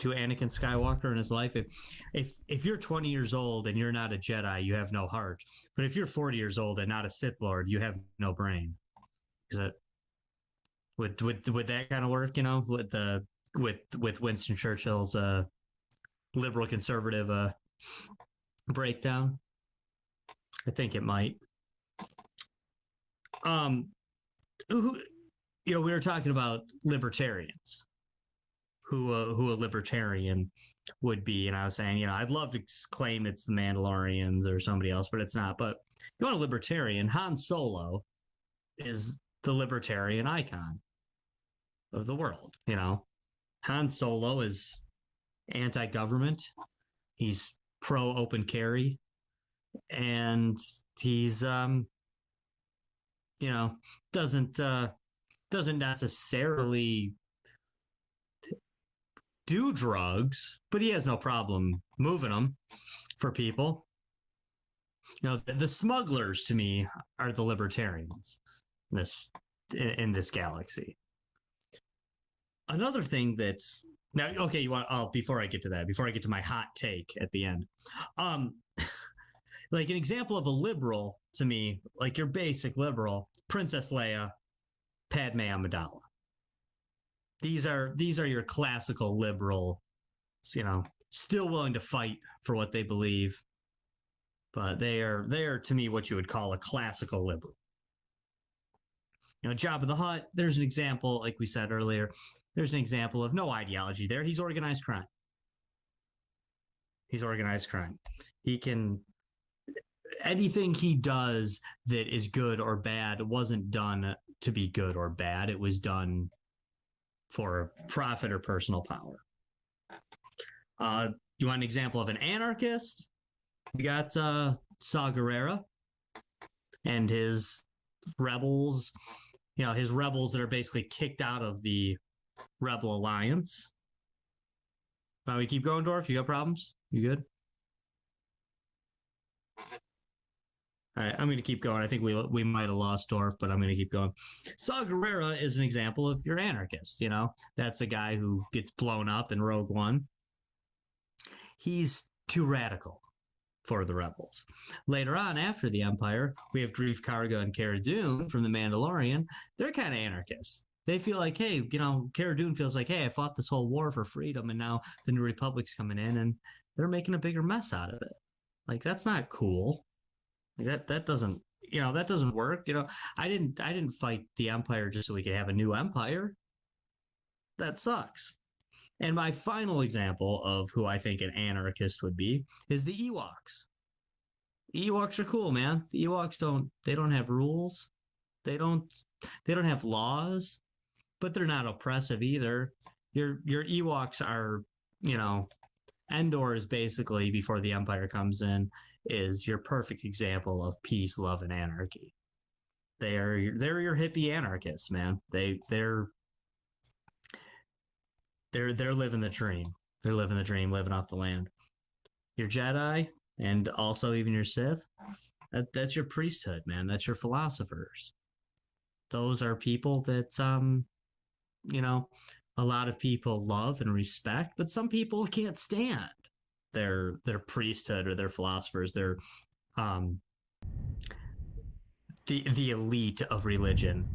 Anakin Skywalker in his life. If you're 20 years old and you're not a Jedi, you have no heart. But if you're 40 years old and not a Sith Lord, you have no brain. Is that would that kind of work? With Winston Churchill's liberal conservative breakdown. I think it might. We were talking about libertarians. Who a libertarian would be, and I was saying, I'd love to claim it's the Mandalorians or somebody else, but it's not. But you want a libertarian? Han Solo is the libertarian icon of the world. Han Solo is anti-government. He's pro open carry, and he's doesn't necessarily do drugs, but he has no problem moving them for people. The smugglers to me are the libertarians in this galaxy. Another thing that's now, okay, before I get to my hot take at the end, like an example of a liberal to me, like your basic liberal, Princess Leia, Padme Amidala. These are your classical liberal, still willing to fight for what they believe, but they are to me what you would call a classical liberal. Jabba the Hutt, there's an example, like we said earlier, there's an example of no ideology there. He's organized crime. He can, anything he does that is good or bad wasn't done to be good or bad. It was done for profit or personal power. You want an example of an anarchist? We got Saw Gerrera and his rebels, his rebels that are basically kicked out of the Rebel Alliance. Why we keep going, Dorf? You got problems? You good? All right, I'm going to keep going. I think we might have lost Dorf, but I'm going to keep going. Saw Gerrera is an example of your anarchist. That's a guy who gets blown up in Rogue One. He's too radical for the rebels. Later on, after the Empire, we have Greef Karga and Cara Dune from The Mandalorian. They're kind of anarchists. They feel like, hey, Cara Dune feels like, hey, I fought this whole war for freedom, and now the New Republic's coming in, and they're making a bigger mess out of it. Like, that's not cool. Like, that doesn't work. I didn't fight the Empire just so we could have a new empire. That sucks. And my final example of who I think an anarchist would be is the Ewoks. The Ewoks are cool, man. The Ewoks don't have rules. They don't have laws, but they're not oppressive either. Your Ewoks are, Endor is basically, before the Empire comes in, is your perfect example of peace, love, and anarchy. They're your hippie anarchists, man. They're living the dream. They're living the dream, living off the land. Your Jedi, and also even your Sith, that's your priesthood, man. That's your philosophers. Those are people that, a lot of people love and respect, but some people can't stand their priesthood or their philosophers. They're the elite of religion.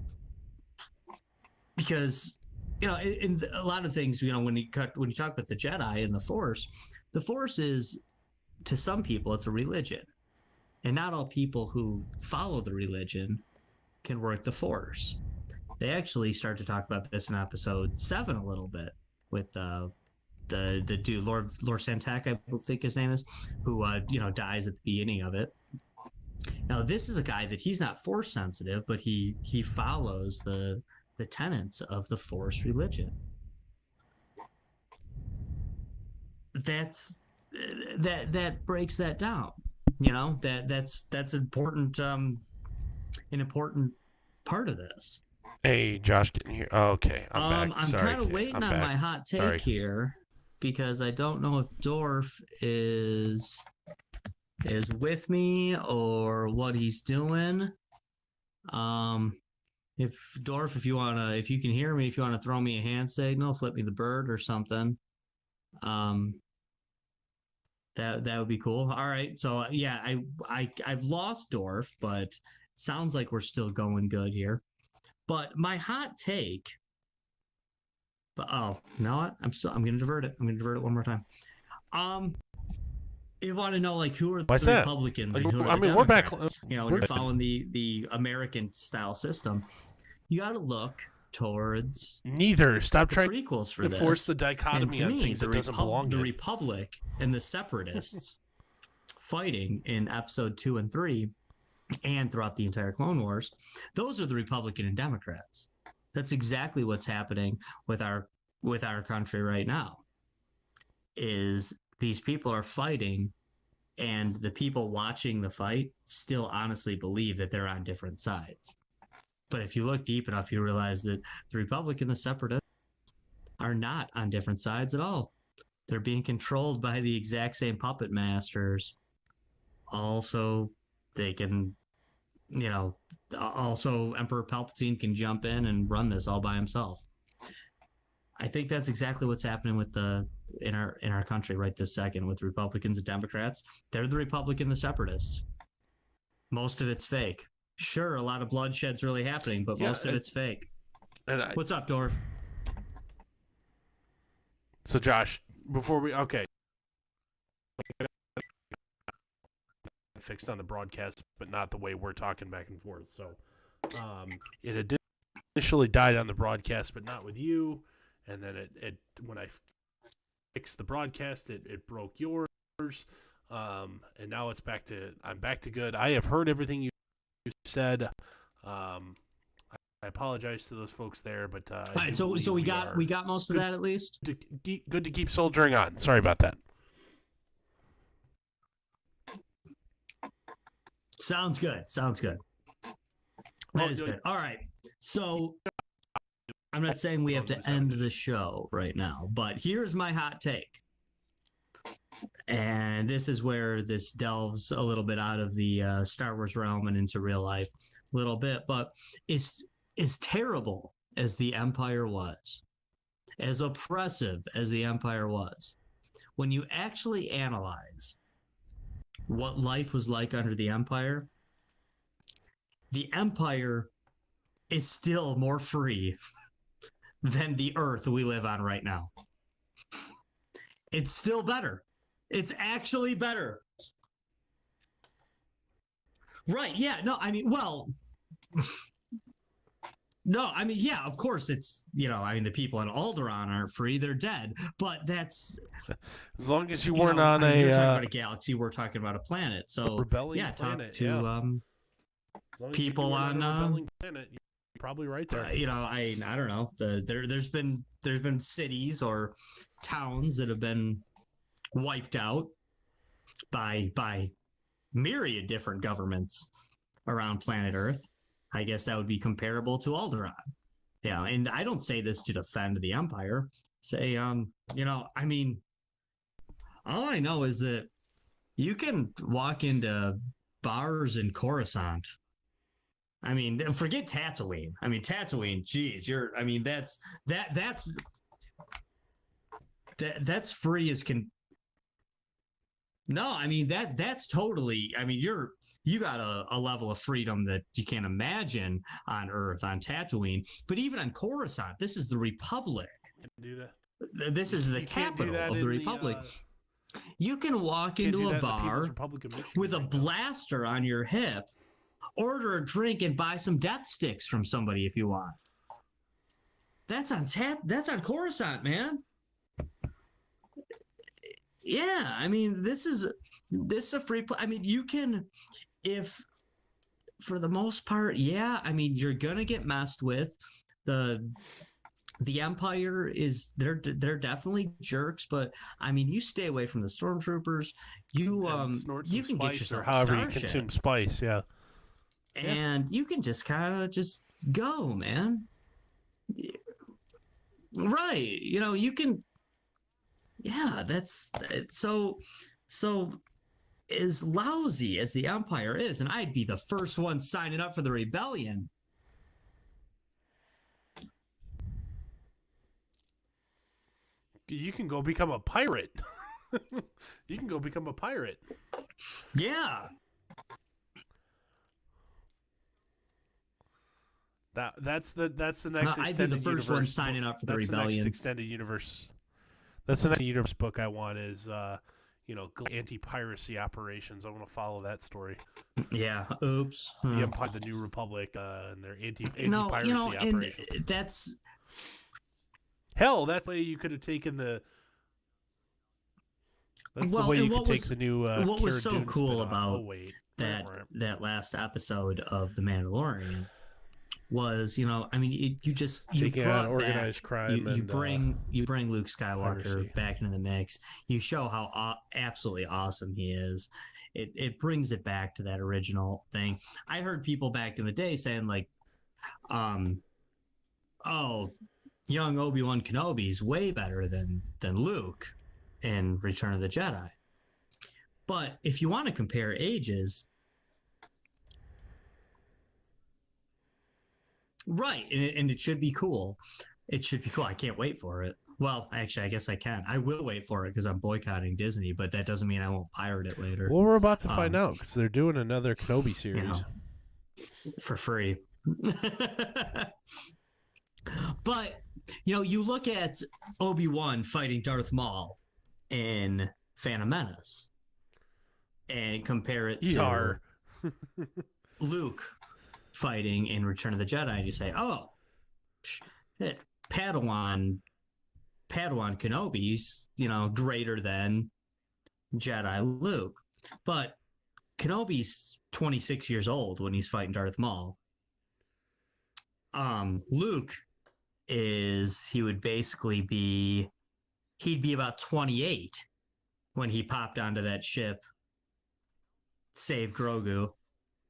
Because in a lot of things, when you talk about the Jedi and the Force is, to some people, it's a religion, and not all people who follow the religion can work the Force. They actually start to talk about this in episode 7 a little bit with the dude Lord Santak, I think his name is, who dies at the beginning of it. Now, this is a guy that he's not Force sensitive, but he follows the tenets of the Force religion. That breaks that down. That's important. An important part of this. Hey, Josh, getting here. Oh, okay, I'm back. I'm kind of waiting on my hot take here because I don't know if Dorf is with me or what he's doing. If Dorf, if you can hear me, if you want to throw me a hand signal, flip me the bird or something, that would be cool. All right, so yeah, I've lost Dorf, but it sounds like we're still going good here. But my hot take, you know what? I'm gonna divert it. I'm gonna divert it one more time. You want to know who are the Republicans and who are the Democrats? When you're following the American style system, you got to look towards neither. Stop trying prequels for to this. Force the dichotomy on things that doesn't belong. The Republic and the Separatists fighting in episode 2 and 3, and throughout the entire Clone Wars, those are the Republican and Democrats. That's exactly what's happening with our country right now. Is these people are fighting, and the people watching the fight still honestly believe that they're on different sides. But if you look deep enough, you realize that the Republic and the Separatists are not on different sides at all. They're being controlled by the exact same puppet masters. Also, they can, also Emperor Palpatine can jump in and run this all by himself. I think that's exactly what's happening in our country right this second with Republicans and Democrats. They're the Republic and the Separatists. Most of it's fake. Sure, a lot of bloodshed's really happening, but most of it's fake. What's up, Dorf? So Josh, before we fixed on the broadcast, but not the way we're talking back and forth. So it had initially died on the broadcast, but not with you. And then it when I fixed the broadcast, it broke yours. And now I'm back to good. I have heard everything you said. I apologize to those folks there, but all right. So we got most of that at least. Good to keep soldiering on. Sorry about that. Sounds good. That is good. All right. So I'm not saying we have to end the show right now, but here's my hot take. And this is where this delves a little bit out of the Star Wars realm and into real life a little bit. But as terrible as the Empire was, as oppressive as the Empire was, when you actually analyze what life was like under the Empire is still more free than the Earth we live on right now. It's still better. It's actually better. Right, yeah, no, I mean, well... No, I mean, yeah, of course it's, the people in Alderaan aren't free, they're dead, but that's... As long as you weren't you're talking about a galaxy, we're talking about a planet, so... Rebellion yeah, planet, talk to people on... rebelling planet, you're probably right there. I don't know, there's been cities or towns that have been wiped out by myriad different governments around planet Earth. I guess that would be comparable to Alderaan. Yeah, and I don't say this to defend the Empire. Say, all I know is that you can walk into bars in Coruscant. I mean, forget Tatooine. I mean, Tatooine, geez, that's free as can. No, I mean that's totally. I mean, you got a level of freedom that you can't imagine on Earth, on Tatooine, but even on Coruscant, this is the Republic. Do that. This is the capital of the Republic. You can walk into a bar with a blaster on your hip, order a drink, and buy some death sticks from somebody if you want. That's on Coruscant, man. Yeah, I mean, this is a free play. I mean, you can, if for the most part, yeah, I mean, you're gonna get messed with. The Empire is they're definitely jerks, but I mean, you stay away from the stormtroopers. You can get yourself however a you consume spice, yeah, and you can just kind of just go, man. Right, you can. Yeah, that's so as lousy as the Empire is, and I'd be the first one signing up for the rebellion. You can go become a pirate. You can go become a pirate. Yeah. That's the next extended universe. I'd be the first one signing up for the rebellion. That's the next extended universe. That's the next universe book I want is, anti-piracy operations. I want to follow that story. Yeah. Oops. The Empire, the New Republic, and their anti-piracy operations. And that's... Hell, that's the way you could have taken the... That's the way you could take the new what was so cool about that last episode of The Mandalorian was, you taking out organized crime. You bring Luke Skywalker piracy back into the mix. You show how absolutely awesome he is. It brings it back to that original thing. I heard people back in the day saying like, young Obi-Wan Kenobi's way better than Luke in Return of the Jedi. But if you want to compare ages, right, and it should be cool. It should be cool. I can't wait for it. Well, actually, I guess I can. I will wait for it because I'm boycotting Disney, but that doesn't mean I won't pirate it later. Well, we're about to find out because they're doing another Kenobi series. For free. But you look at Obi-Wan fighting Darth Maul in Phantom Menace and compare it to Luke fighting in Return of the Jedi, and you say, oh, shit, Padawan Kenobi's, greater than Jedi Luke. But Kenobi's 26 years old when he's fighting Darth Maul. Luke he'd be about 28 when he popped onto that ship, saved Grogu,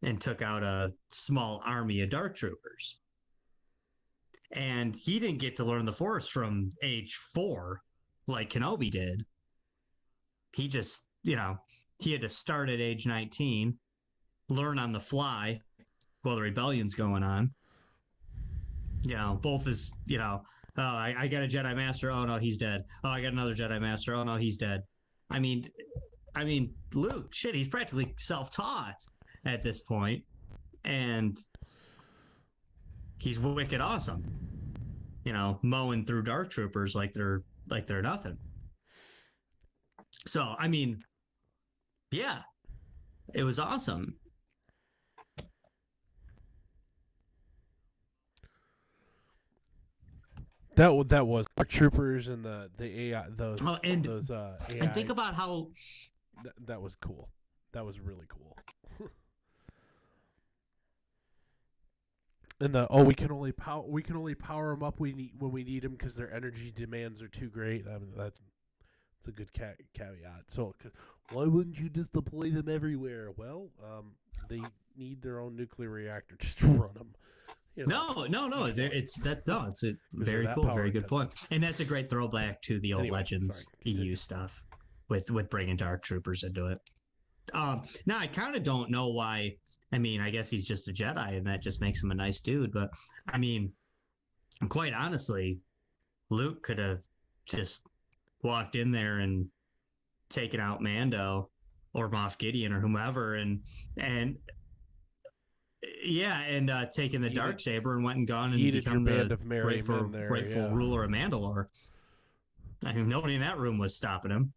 and took out a small army of Dark Troopers. And he didn't get to learn the Force from age 4 like Kenobi did. He just, he had to start at age 19, learn on the fly while the rebellion's going on. Both is, oh, I got a Jedi Master. Oh, no, he's dead. Oh, I got another Jedi Master. Oh, no, he's dead. I mean, Luke, shit, he's practically self-taught at this point, and he's wicked awesome. Mowing through Dark Troopers like they're nothing. So, I mean, yeah, it was awesome. That was our troopers and the AI, those AI. And think about how that was cool. That was really cool. And we can only power them up when we need them because their energy demands are too great. I mean, that's a good caveat. So why wouldn't you just deploy them everywhere? Well, they need their own nuclear reactor just to run them. No. It's a very cool, very good point, and that's a great throwback to the old Legends EU stuff with bringing Dark Troopers into it. Now I kind of don't know why. I mean, I guess he's just a Jedi, and that just makes him a nice dude. But I mean, quite honestly, Luke could have just walked in there and taken out Mando or Moff Gideon or whomever, and taken the Darksaber and went and gone and become the rightful ruler of Mandalore. I mean, nobody in that room was stopping him.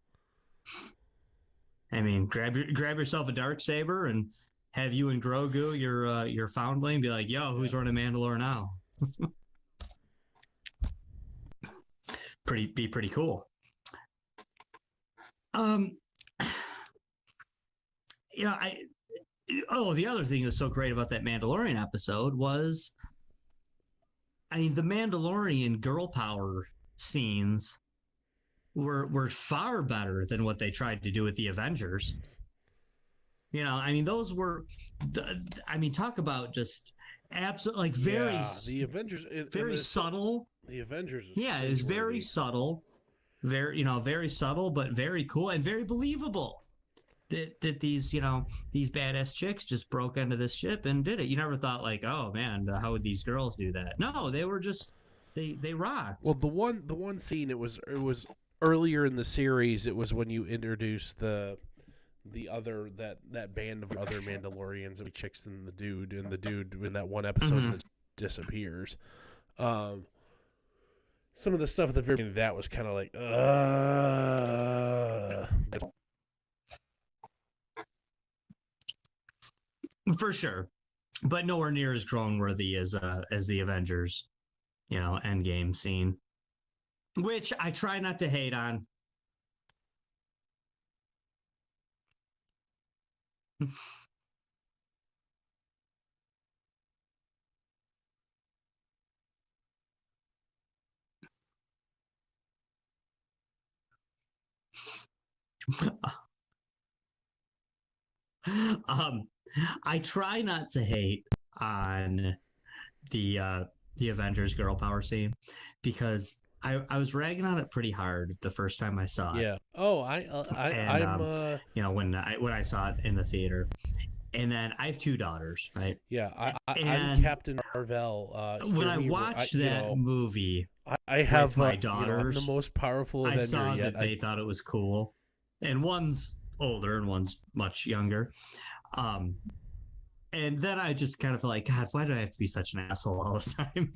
I mean, grab yourself a Darksaber and have you and Grogu, your foundling, be like, yo, who's running Mandalore now? Be pretty cool. The other thing that's so great about that Mandalorian episode was, the Mandalorian girl power scenes were far better than what they tried to do with the Avengers. Those were, talk about just absolutely the Avengers, very subtle. The Avengers, it was very subtle, very subtle, but very cool and very believable. That these badass chicks just broke into this ship and did it. You never thought like, oh man, how would these girls do that? No, they were just they rocked. Well, the one scene it was earlier in the series. It was when you introduced the other that band of other Mandalorians, the chicks and the dude in that one episode that disappears. Some of the stuff at the very beginning that was kind of like For sure, but nowhere near as grown worthy as the Avengers, Endgame scene, which I try not to hate on. I try not to hate on the Avengers girl power scene because I was ragging on it pretty hard the first time I saw it. Yeah. Oh, when I saw it in the theater, and then I have 2 daughters, right? Yeah, I'm Captain Marvel. When I watched that movie, I have my daughters. I'm the most powerful Avenger I saw yet. that they thought it was cool, and one's older and one's much younger. and then I just kind of felt like, God, why do I have to be such an asshole all the time?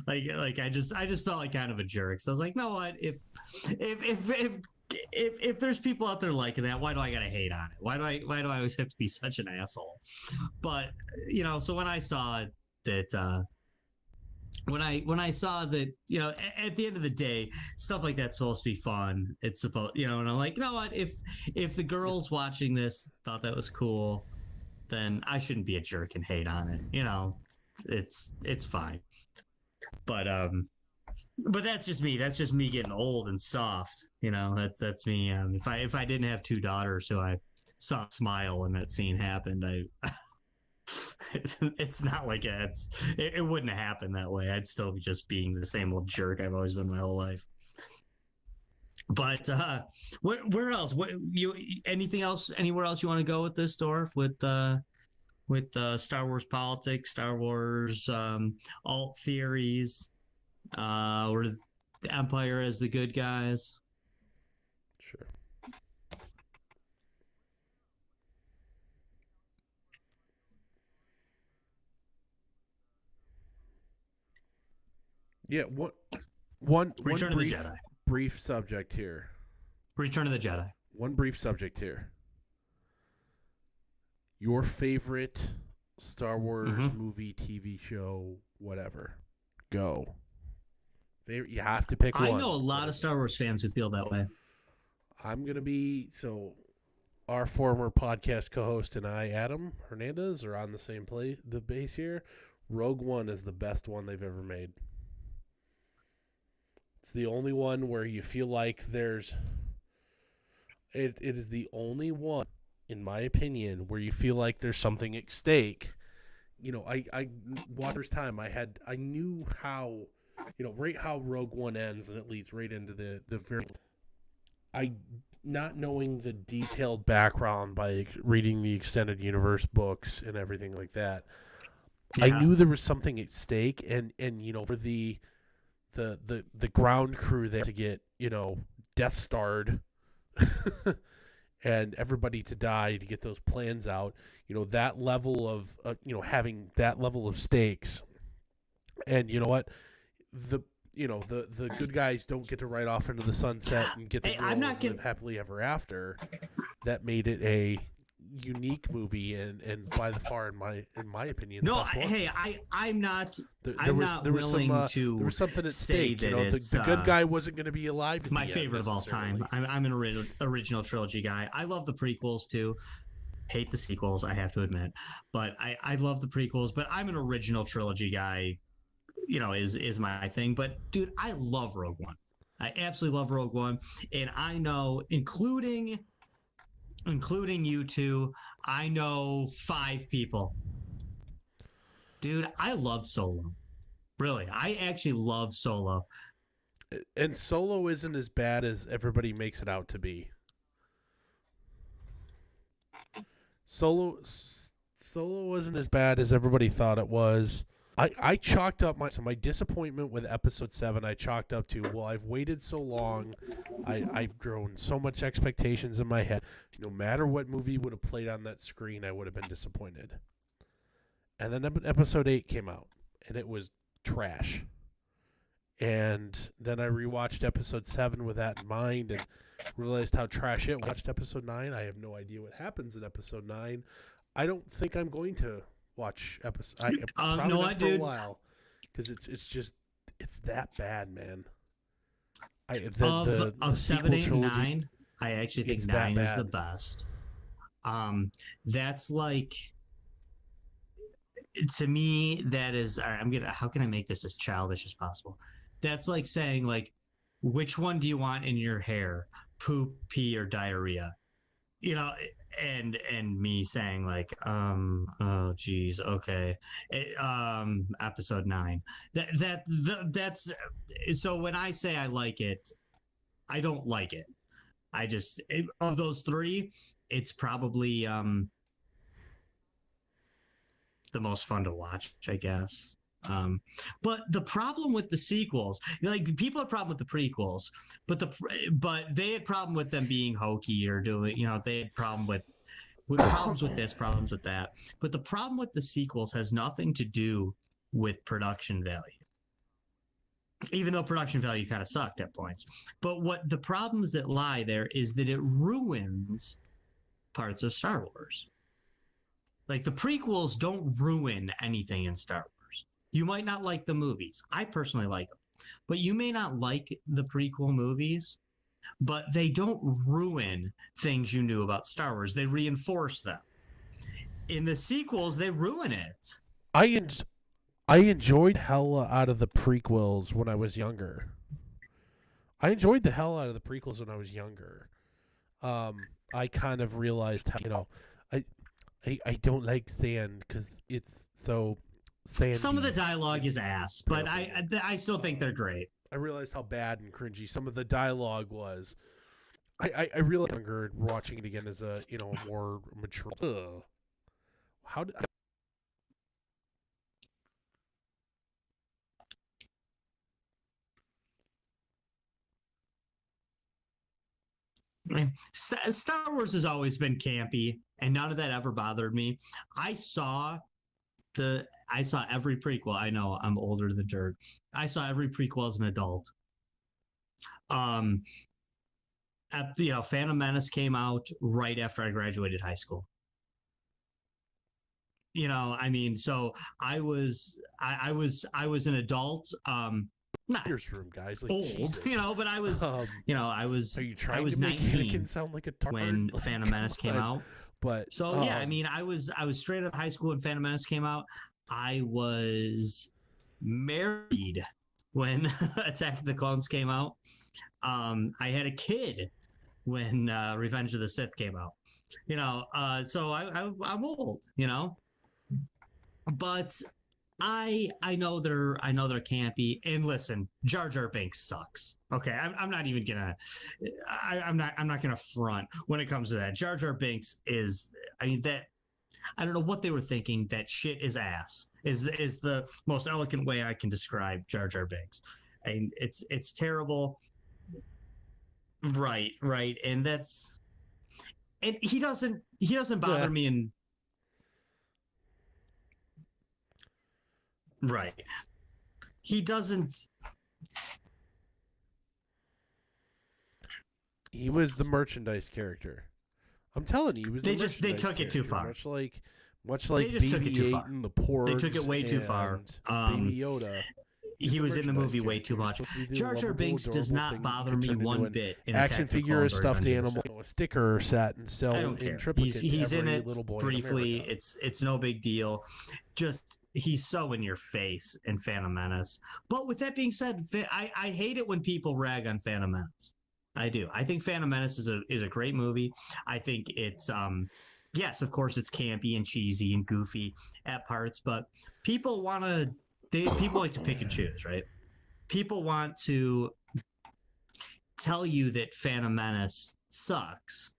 Like I just felt like kind of a jerk. So I was like, no, what if there's people out there liking that, why do I gotta hate on it? Why do I always have to be such an asshole? But so when I saw that, when I saw that, at the end of the day, stuff like that's supposed to be fun. It's supposed, and I'm like, you know what? If the girls watching this thought that was cool, then I shouldn't be a jerk and hate on it. It's fine. But that's just me. That's just me getting old and soft. That's me. If I didn't have two daughters who I saw smile when that scene happened, it's not like it wouldn't have happened that way. I'd still be just being the same old jerk I've always been my whole life. But where else? Anything else? Anywhere else you want to go with this, Dorf? With Star Wars politics, Star Wars alt theories, or the Empire as the good guys. Sure. Yeah, one Return of the Jedi. Brief subject here. Return of the Jedi. One brief subject here. Your favorite Star Wars movie, TV show, whatever. Go. You have to pick one. I know a lot of Star Wars fans who feel that way. I'm going to be... So, our former podcast co-host and I, Adam Hernandez, are on the same the base here. Rogue One is the best one they've ever made. It's the only one where you feel like there's... It is the only one, in my opinion, where you feel like there's something at stake. I watched first time. I knew how, right how Rogue One ends, and it leads right into the very... Not knowing the detailed background by reading the extended universe books and everything like that, yeah. I knew there was something at stake, and for the ground crew there to get Death Starred and everybody to die to get those plans out, that level of having that level of stakes, and you know what, the good guys don't get to ride off into the sunset and get the girl and live happily ever after. That made it a unique movie, and by the far, in my opinion, the best one. I'm not. There was something at stake. The good guy wasn't going to be alive. My favorite of all time. I'm an original trilogy guy. I love the prequels too. Hate the sequels, I have to admit, but I love the prequels. But I'm an original trilogy guy. Is my thing. But dude, I love Rogue One. I absolutely love Rogue One, and I know, including you two, I know 5 people. Dude, I love Solo. Really, I actually love Solo. And Solo isn't as bad as everybody makes it out to be. Solo wasn't as bad as everybody thought it was. I chalked up my disappointment with episode 7. I chalked up to, well, I've waited so long. I've grown so much expectations in my head. No matter what movie would have played on that screen, I would have been disappointed. And then episode 8 came out, and it was trash. And then I rewatched episode 7 with that in mind and realized how trash it was. Watched episode 9. I have no idea what happens in episode 9. I don't think I'm going to watch episode. Probably not for a while, because it's that bad, man. Of 7, 8, 9, I actually think 9 is the best. That's like, to me, that is. How can I make this as childish as possible? That's like saying, like, which one do you want in your hair, poop, pee, or diarrhea? And me saying, like, oh geez, okay, episode 9. That's so when I say I like it, I don't like it. I just, of those 3, it's probably the most fun to watch, I guess. But the problem with the sequels, like, people have a problem with the prequels, but they had problem with them being hokey or doing, they had problem with with problems with this, problems with that. But the problem with the sequels has nothing to do with production value, even though production value kind of sucked at points. But what the problems that lie there is that it ruins parts of Star Wars. Like, the prequels don't ruin anything in Star Wars. You might not like the movies. I personally like them. But you may not like the prequel movies, but they don't ruin things you knew about Star Wars. They reinforce them. In the sequels, they ruin it. I enjoyed hell out of the prequels when I was younger. I kind of realized how, I don't like sand because it's so sandy. Some of the dialogue is ass, but I still think they're great. I realized how bad and cringy some of the dialogue was. I realized younger watching it again as a more mature. How did Star Wars has always been campy, and none of that ever bothered me. I saw every prequel. I know I'm older than dirt. I saw every prequel as an adult. Phantom Menace came out right after I graduated high school. So I was an adult. Not room, guys. Like, old, Jesus. but I was, I was. Are you trying I was to make 19 Anakin sound like a tart? when Phantom Menace came out. But so I was straight out of high school when Phantom Menace came out. I was married when Attack of the Clones came out. I had a kid when Revenge of the Sith came out. So I'm old. But I know they're campy. And listen, Jar Jar Binks sucks. Okay, I'm not even gonna. I'm not gonna front when it comes to that. Jar Jar Binks is. I don't know what they were thinking. That shit is ass. Is the most eloquent way I can describe Jar Jar Binks. It's terrible. Right, and he doesn't bother me in. Right. He doesn't. He was the merchandise character. I'm telling you, he was. They took it too far. Much like they just took it too far. The Porgs, they took it way too far. Baby Yoda. He was in the movie way too much. Jar Jar Binks does not bother me one bit. In action figure, a stuffed animal, a sticker set, and sell in triplicate. He's in it little boy briefly. It's no big deal. Just. He's so in your face in Phantom Menace. But with that being said, I hate it when people rag on Phantom Menace. I do. I think Phantom Menace is a great movie. I think it's yes, of course it's campy and cheesy and goofy at parts, but people like to pick and choose, right? People want to tell you that Phantom Menace sucks,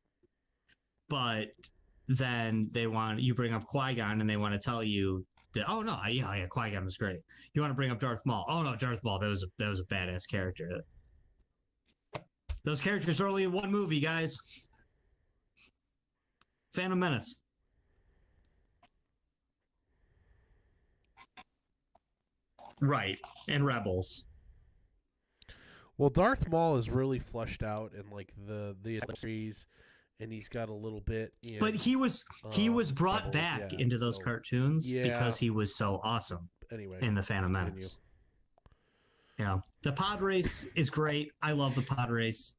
but then you bring up Qui-Gon and they want to tell you that, oh no, yeah, Qui-Gon was great. You want to bring up Darth Maul? Oh no, Darth Maul, that was a badass character. Those characters are only in one movie, guys. Phantom Menace. Right, and Rebels. Well, Darth Maul is really fleshed out in like the series, and he's got a little bit. But he was brought back into those cartoons because he was so awesome. Anyway, in the Phantom Menace. The pod race is great. I love the pod race.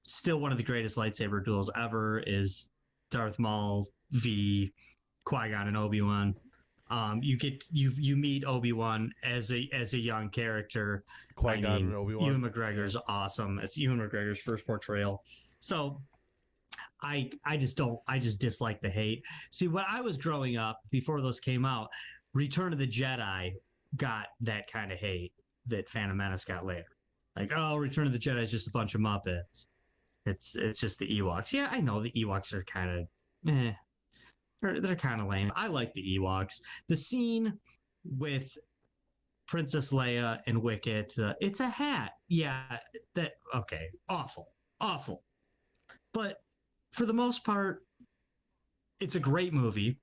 Still one of the greatest lightsaber duels ever is Darth Maul v Qui-Gon and Obi-Wan. You meet Obi-Wan as a young character. Qui-Gon and Obi-Wan. Ewan McGregor's awesome. It's Ewan McGregor's first portrayal. So I just dislike the hate. See, when I was growing up, before those came out, Return of the Jedi got that kind of hate that Phantom Menace got later. Like, oh, Return of the Jedi is just a bunch of Muppets. It's just the Ewoks. Yeah, I know the Ewoks are kind of they're kind of lame. I like the Ewoks. The scene with Princess Leia and Wicket, it's a hat. Yeah, awful. But for the most part, it's a great movie.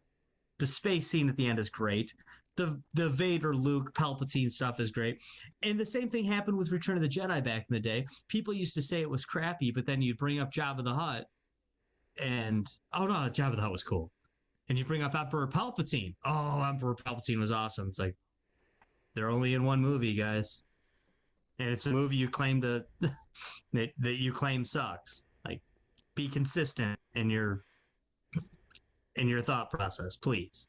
The space scene at the end is great. The Vader, Luke, Palpatine stuff is great. And the same thing happened with Return of the Jedi back in the day. People used to say it was crappy, but then you'd bring up Jabba the Hutt and, oh no, Jabba the Hutt was cool. And you bring up Emperor Palpatine. Oh, Emperor Palpatine was awesome. It's like, they're only in one movie, guys. And it's a movie you claim to that you claim sucks. Like, be consistent in your thought process, please.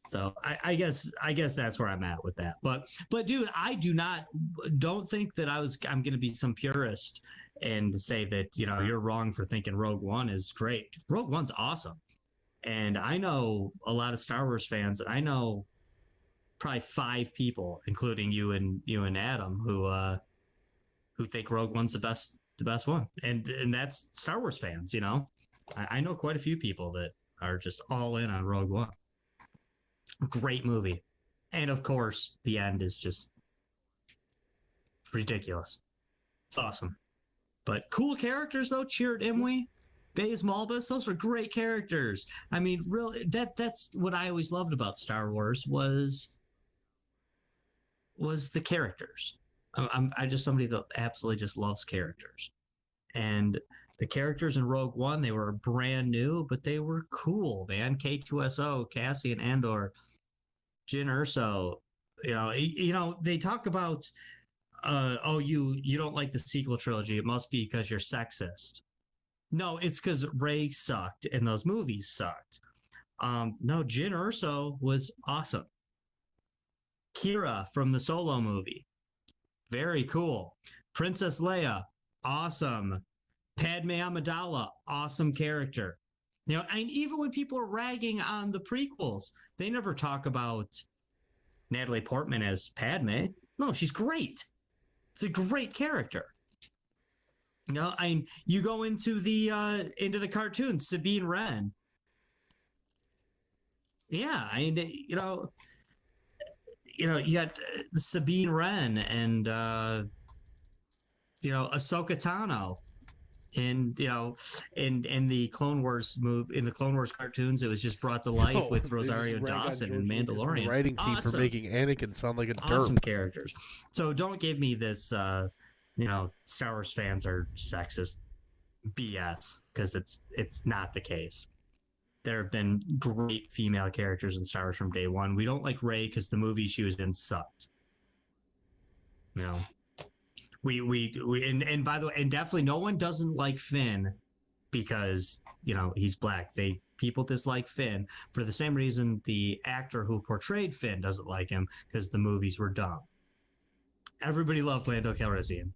So I guess that's where I'm at with that. But dude, I don't think that I'm going to be some purist and say that, you know, you're wrong for thinking Rogue One is great. Rogue One's awesome. And I know a lot of Star Wars fans. I know probably 5 people, including you and Adam, who think Rogue One's the best one. And that's Star Wars fans, you know. I know quite a few people that are just all in on Rogue One. Great movie. And of course, the end is just ridiculous. It's awesome. But cool characters though, Chirrut Imwe, Baze Malbus, those were great characters. I mean, really, that's what I always loved about Star Wars was the characters. I just somebody that absolutely just loves characters. And the characters in Rogue One, they were brand new, but they were cool, man. K2SO, Cassian Andor, Jyn Erso. You know, they talk about, you don't like the sequel trilogy. It must be because you're sexist. No, it's because Rey sucked and those movies sucked. No, Jyn Erso was awesome. Kira from the Solo movie, very cool. Princess Leia, awesome. Padme Amidala, awesome character. You know, and even when people are ragging on the prequels, they never talk about Natalie Portman as Padme. No, she's great. It's a great character. You know, you go into the cartoon, Sabine Wren. Yeah, you know, you got Sabine Wren and Ahsoka Tano. And in the Clone Wars in the Clone Wars cartoons, it was just brought to life with Rosario Dawson and Mandalorian. Writing team for making Anakin sound like a derp. Awesome characters. So don't give me this, Star Wars fans are sexist BS, because it's not the case. There have been great female characters in Star Wars from day one. We don't like Rey because the movie she was in sucked. You know. We and by the way, and definitely no one doesn't like Finn because, you know, he's black. People dislike Finn for the same reason the actor who portrayed Finn doesn't like him, because the movies were dumb. Everybody loved Lando Calrissian.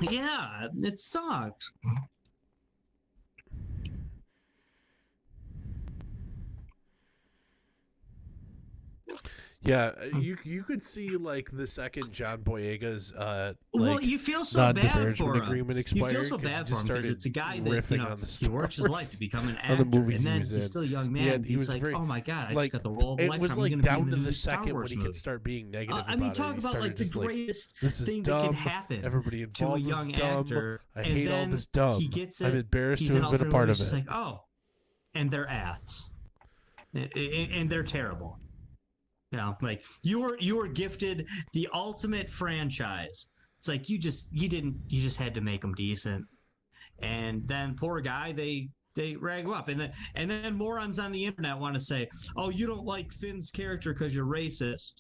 Yeah, it sucked. Yeah, you could see like the second John Boyega's well, you feel so bad for him. Agreement expired. You feel so bad for him because it's a guy that, you know, he works his life to become an actor, and then he's still a young man. Yeah, he's like, oh my god, I just got the role of a lifetime. It was like down to the second when he could start being negative. I mean, talk about like the greatest thing that can happen Everybody to a young actor. I hate all this dumb. He gets it. I'm embarrassed to have been a part of it. He's like, oh, and they're ass, and they're terrible. You know, like you were gifted the ultimate franchise. It's like you just had to make them decent, and then poor guy they rag him up, and then morons on the internet want to say, oh, you don't like Finn's character because you're racist.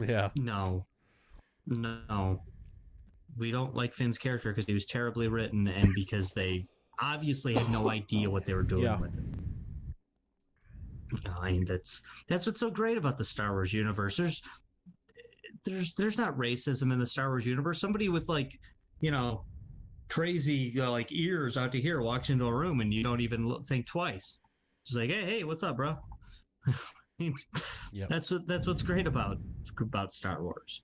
Yeah. No, we don't like Finn's character because he was terribly written and because they obviously had no idea what they were doing with it. I mean, that's what's so great about the Star Wars universe. There's not racism in the Star Wars universe. Somebody with, like, you know, crazy like ears out to here walks into a room and you don't even think twice. It's like, hey, what's up, bro? Yep. That's what's great about Star Wars,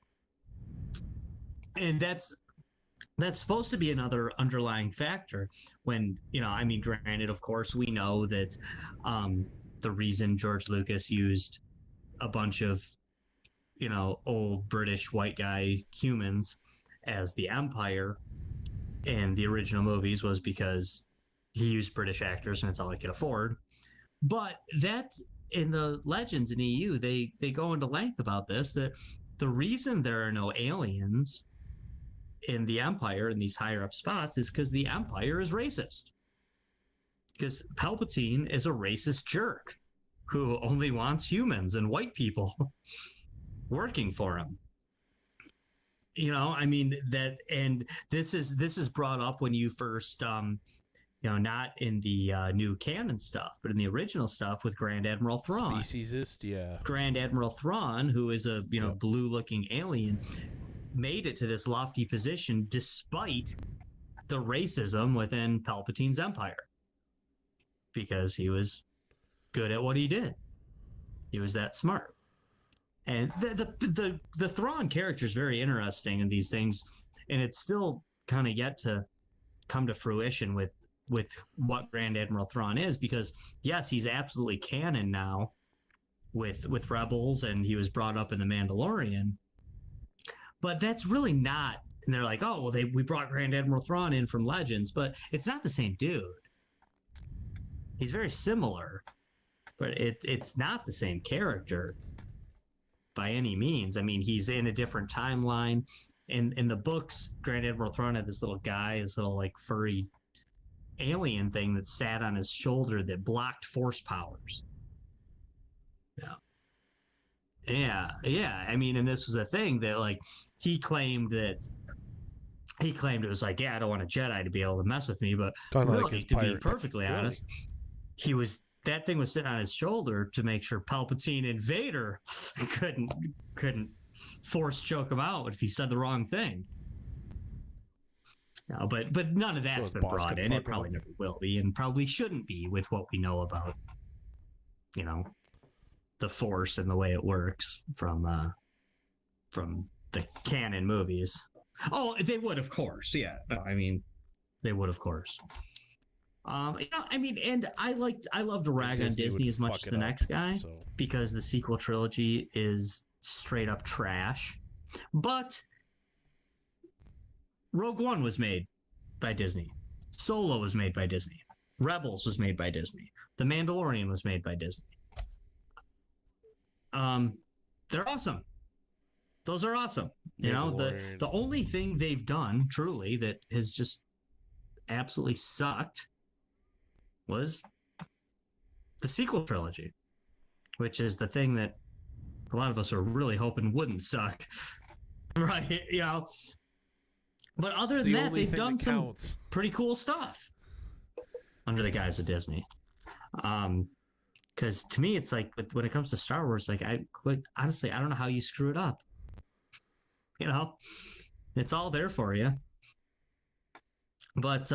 and that's supposed to be another underlying factor when, you know, I mean, granted, of course, we know that the reason George Lucas used a bunch of, old British white guy humans as the Empire in the original movies was because he used British actors and it's all he could afford. But that's in the Legends in EU, they go into length about this, that the reason there are no aliens in the Empire in these higher up spots is because the Empire is racist. Because Palpatine is a racist jerk who only wants humans and white people working for him. I mean that, and this is brought up when you first, not in the new canon stuff, but in the original stuff with Grand Admiral Thrawn. Speciesist, yeah. Grand Admiral Thrawn, who is a blue-looking alien, made it to this lofty position despite the racism within Palpatine's empire, because he was good at what he did. He was that smart. And the Thrawn character is very interesting in these things, and it's still kind of yet to come to fruition with what Grand Admiral Thrawn is, because yes, he's absolutely canon now with Rebels, and he was brought up in The Mandalorian, but that's really not. And they're like, oh well, we brought Grand Admiral Thrawn in from Legends, but it's not the same dude. He's very similar, but it's not the same character by any means. I mean, he's in a different timeline. In the books, Grand Admiral Thrawn had this little guy, this little like furry alien thing that sat on his shoulder that blocked force powers. Yeah. I mean, and this was a thing that like he claimed it was like, yeah, I don't want a Jedi to be able to mess with me, but Kinda really, like to be perfectly honest, that thing was sitting on his shoulder to make sure Palpatine and Vader couldn't force choke him out if he said the wrong thing. No, but none of that's been brought in. It probably never will be, and probably shouldn't be with what we know about, the Force and the way it works from the canon movies. Oh, they would, of course. Yeah, I mean, they would, of course. I mean, and I love to rag on Disney as much as the next guy, because the sequel trilogy is straight up trash. But Rogue One was made by Disney. Solo was made by Disney. Rebels was made by Disney. The Mandalorian was made by Disney. They're awesome. Those are awesome. The only thing they've done truly that has just absolutely sucked was the sequel trilogy, which is the thing that a lot of us are really hoping wouldn't suck. Right? But other than that, they've done some pretty cool stuff under the guise of Disney. Because to me, it's like, when it comes to Star Wars, like, honestly, I don't know how you screw it up. It's all there for you. But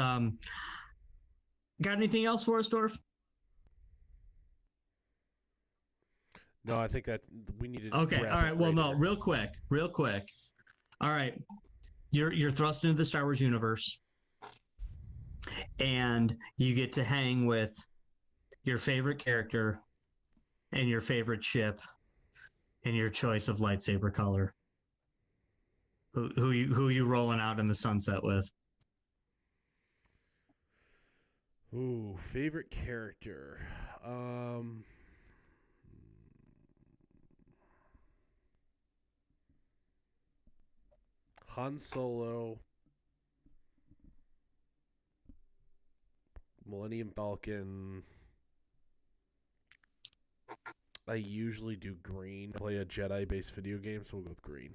got anything else for us, Dorf? No, I think that we need to. Okay, all right. Well, no, real quick. All right, you're thrust into the Star Wars universe, and you get to hang with your favorite character and your favorite ship and your choice of lightsaber color. Who you rolling out in the sunset with? Ooh, favorite character. Han Solo, Millennium Falcon. I usually do green. I play a Jedi-based video game, so we'll go with green.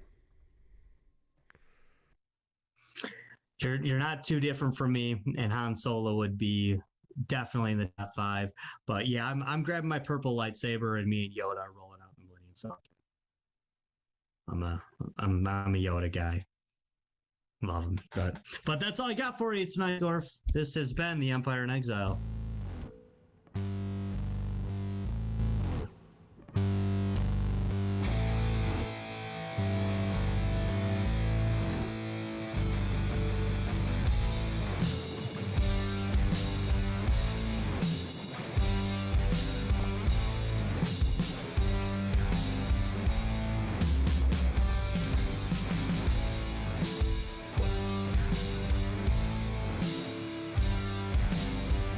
You're not too different from me, and Han Solo would be definitely in the top 5. But yeah, I'm grabbing my purple lightsaber, and me and Yoda are rolling out the Millennium Falcon. I'm a Yoda guy. Love him. But that's all I got for you tonight, Dorf. This has been The Empire in Exile.